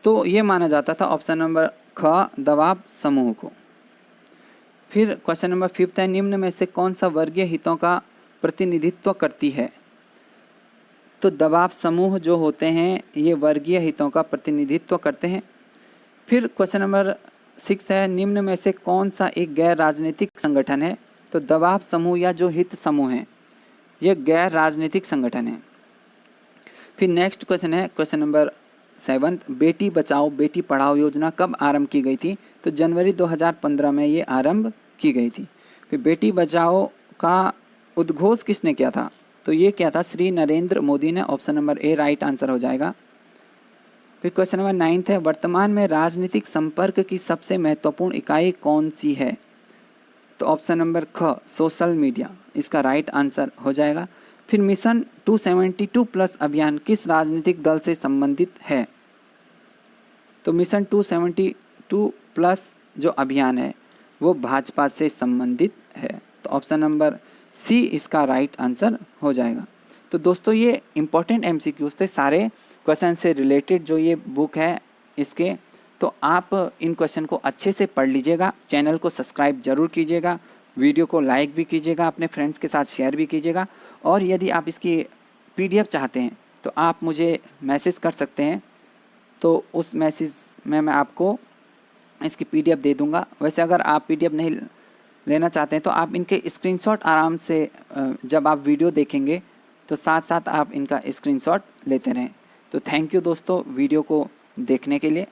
तो ये माना जाता था ऑप्शन नंबर ख दबाव समूह को। फिर क्वेश्चन नंबर 5 है, निम्न में से कौन सा वर्गीय हितों का प्रतिनिधित्व करती है? तो दबाव समूह जो होते हैं ये वर्गीय हितों का प्रतिनिधित्व करते हैं। फिर क्वेश्चन नंबर 6 है, निम्न में से कौन सा एक गैर राजनीतिक संगठन है? तो दबाव समूह या जो हित समूह है ये गैर राजनीतिक संगठन है। फिर नेक्स्ट क्वेश्चन है क्वेश्चन नंबर 7, बेटी बचाओ बेटी पढ़ाओ योजना कब आरंभ की गई थी? तो जनवरी 2015 में ये आरंभ की गई थी। फिर बेटी बचाओ का उद्घोष किसने किया था? तो ये क्या था, श्री नरेंद्र मोदी ने, option number A right answer हो जाएगा। फिर क्वेश्चन नंबर 9 है, वर्तमान में राजनीतिक संपर्क की सबसे महत्वपूर्ण इकाई कौन सी है? तो ऑप्शन नंबर ख सोशल मीडिया इसका राइट आंसर हो जाएगा। फिर मिशन 272+ अभियान किस राजनीतिक दल से संबंधित है? तो मिशन 272+ जो अभियान है वो भाजपा से संबंधित है, तो ऑप्शन नंबर सी इसका राइट आंसर हो जाएगा। तो दोस्तों ये इम्पोर्टेंट एमसीक्यूज थे सारे क्वेश्चन से रिलेटेड जो ये बुक है इसके, तो आप इन क्वेश्चन को अच्छे से पढ़ लीजिएगा। चैनल को सब्सक्राइब जरूर कीजिएगा, वीडियो को लाइक भी कीजिएगा, अपने फ्रेंड्स के साथ शेयर भी कीजिएगा। और यदि आप इसकी PDF चाहते हैं तो आप मुझे मैसेज कर सकते हैं, तो उस मैसेज में मैं आपको इसकी PDF दे दूंगा। वैसे अगर आप PDF नहीं लेना चाहते हैं तो आप इनके स्क्रीनशॉट आराम से जब आप वीडियो देखेंगे तो साथ साथ आप इनका स्क्रीनशॉट लेते रहें। तो थैंक यू दोस्तों वीडियो को देखने के लिए।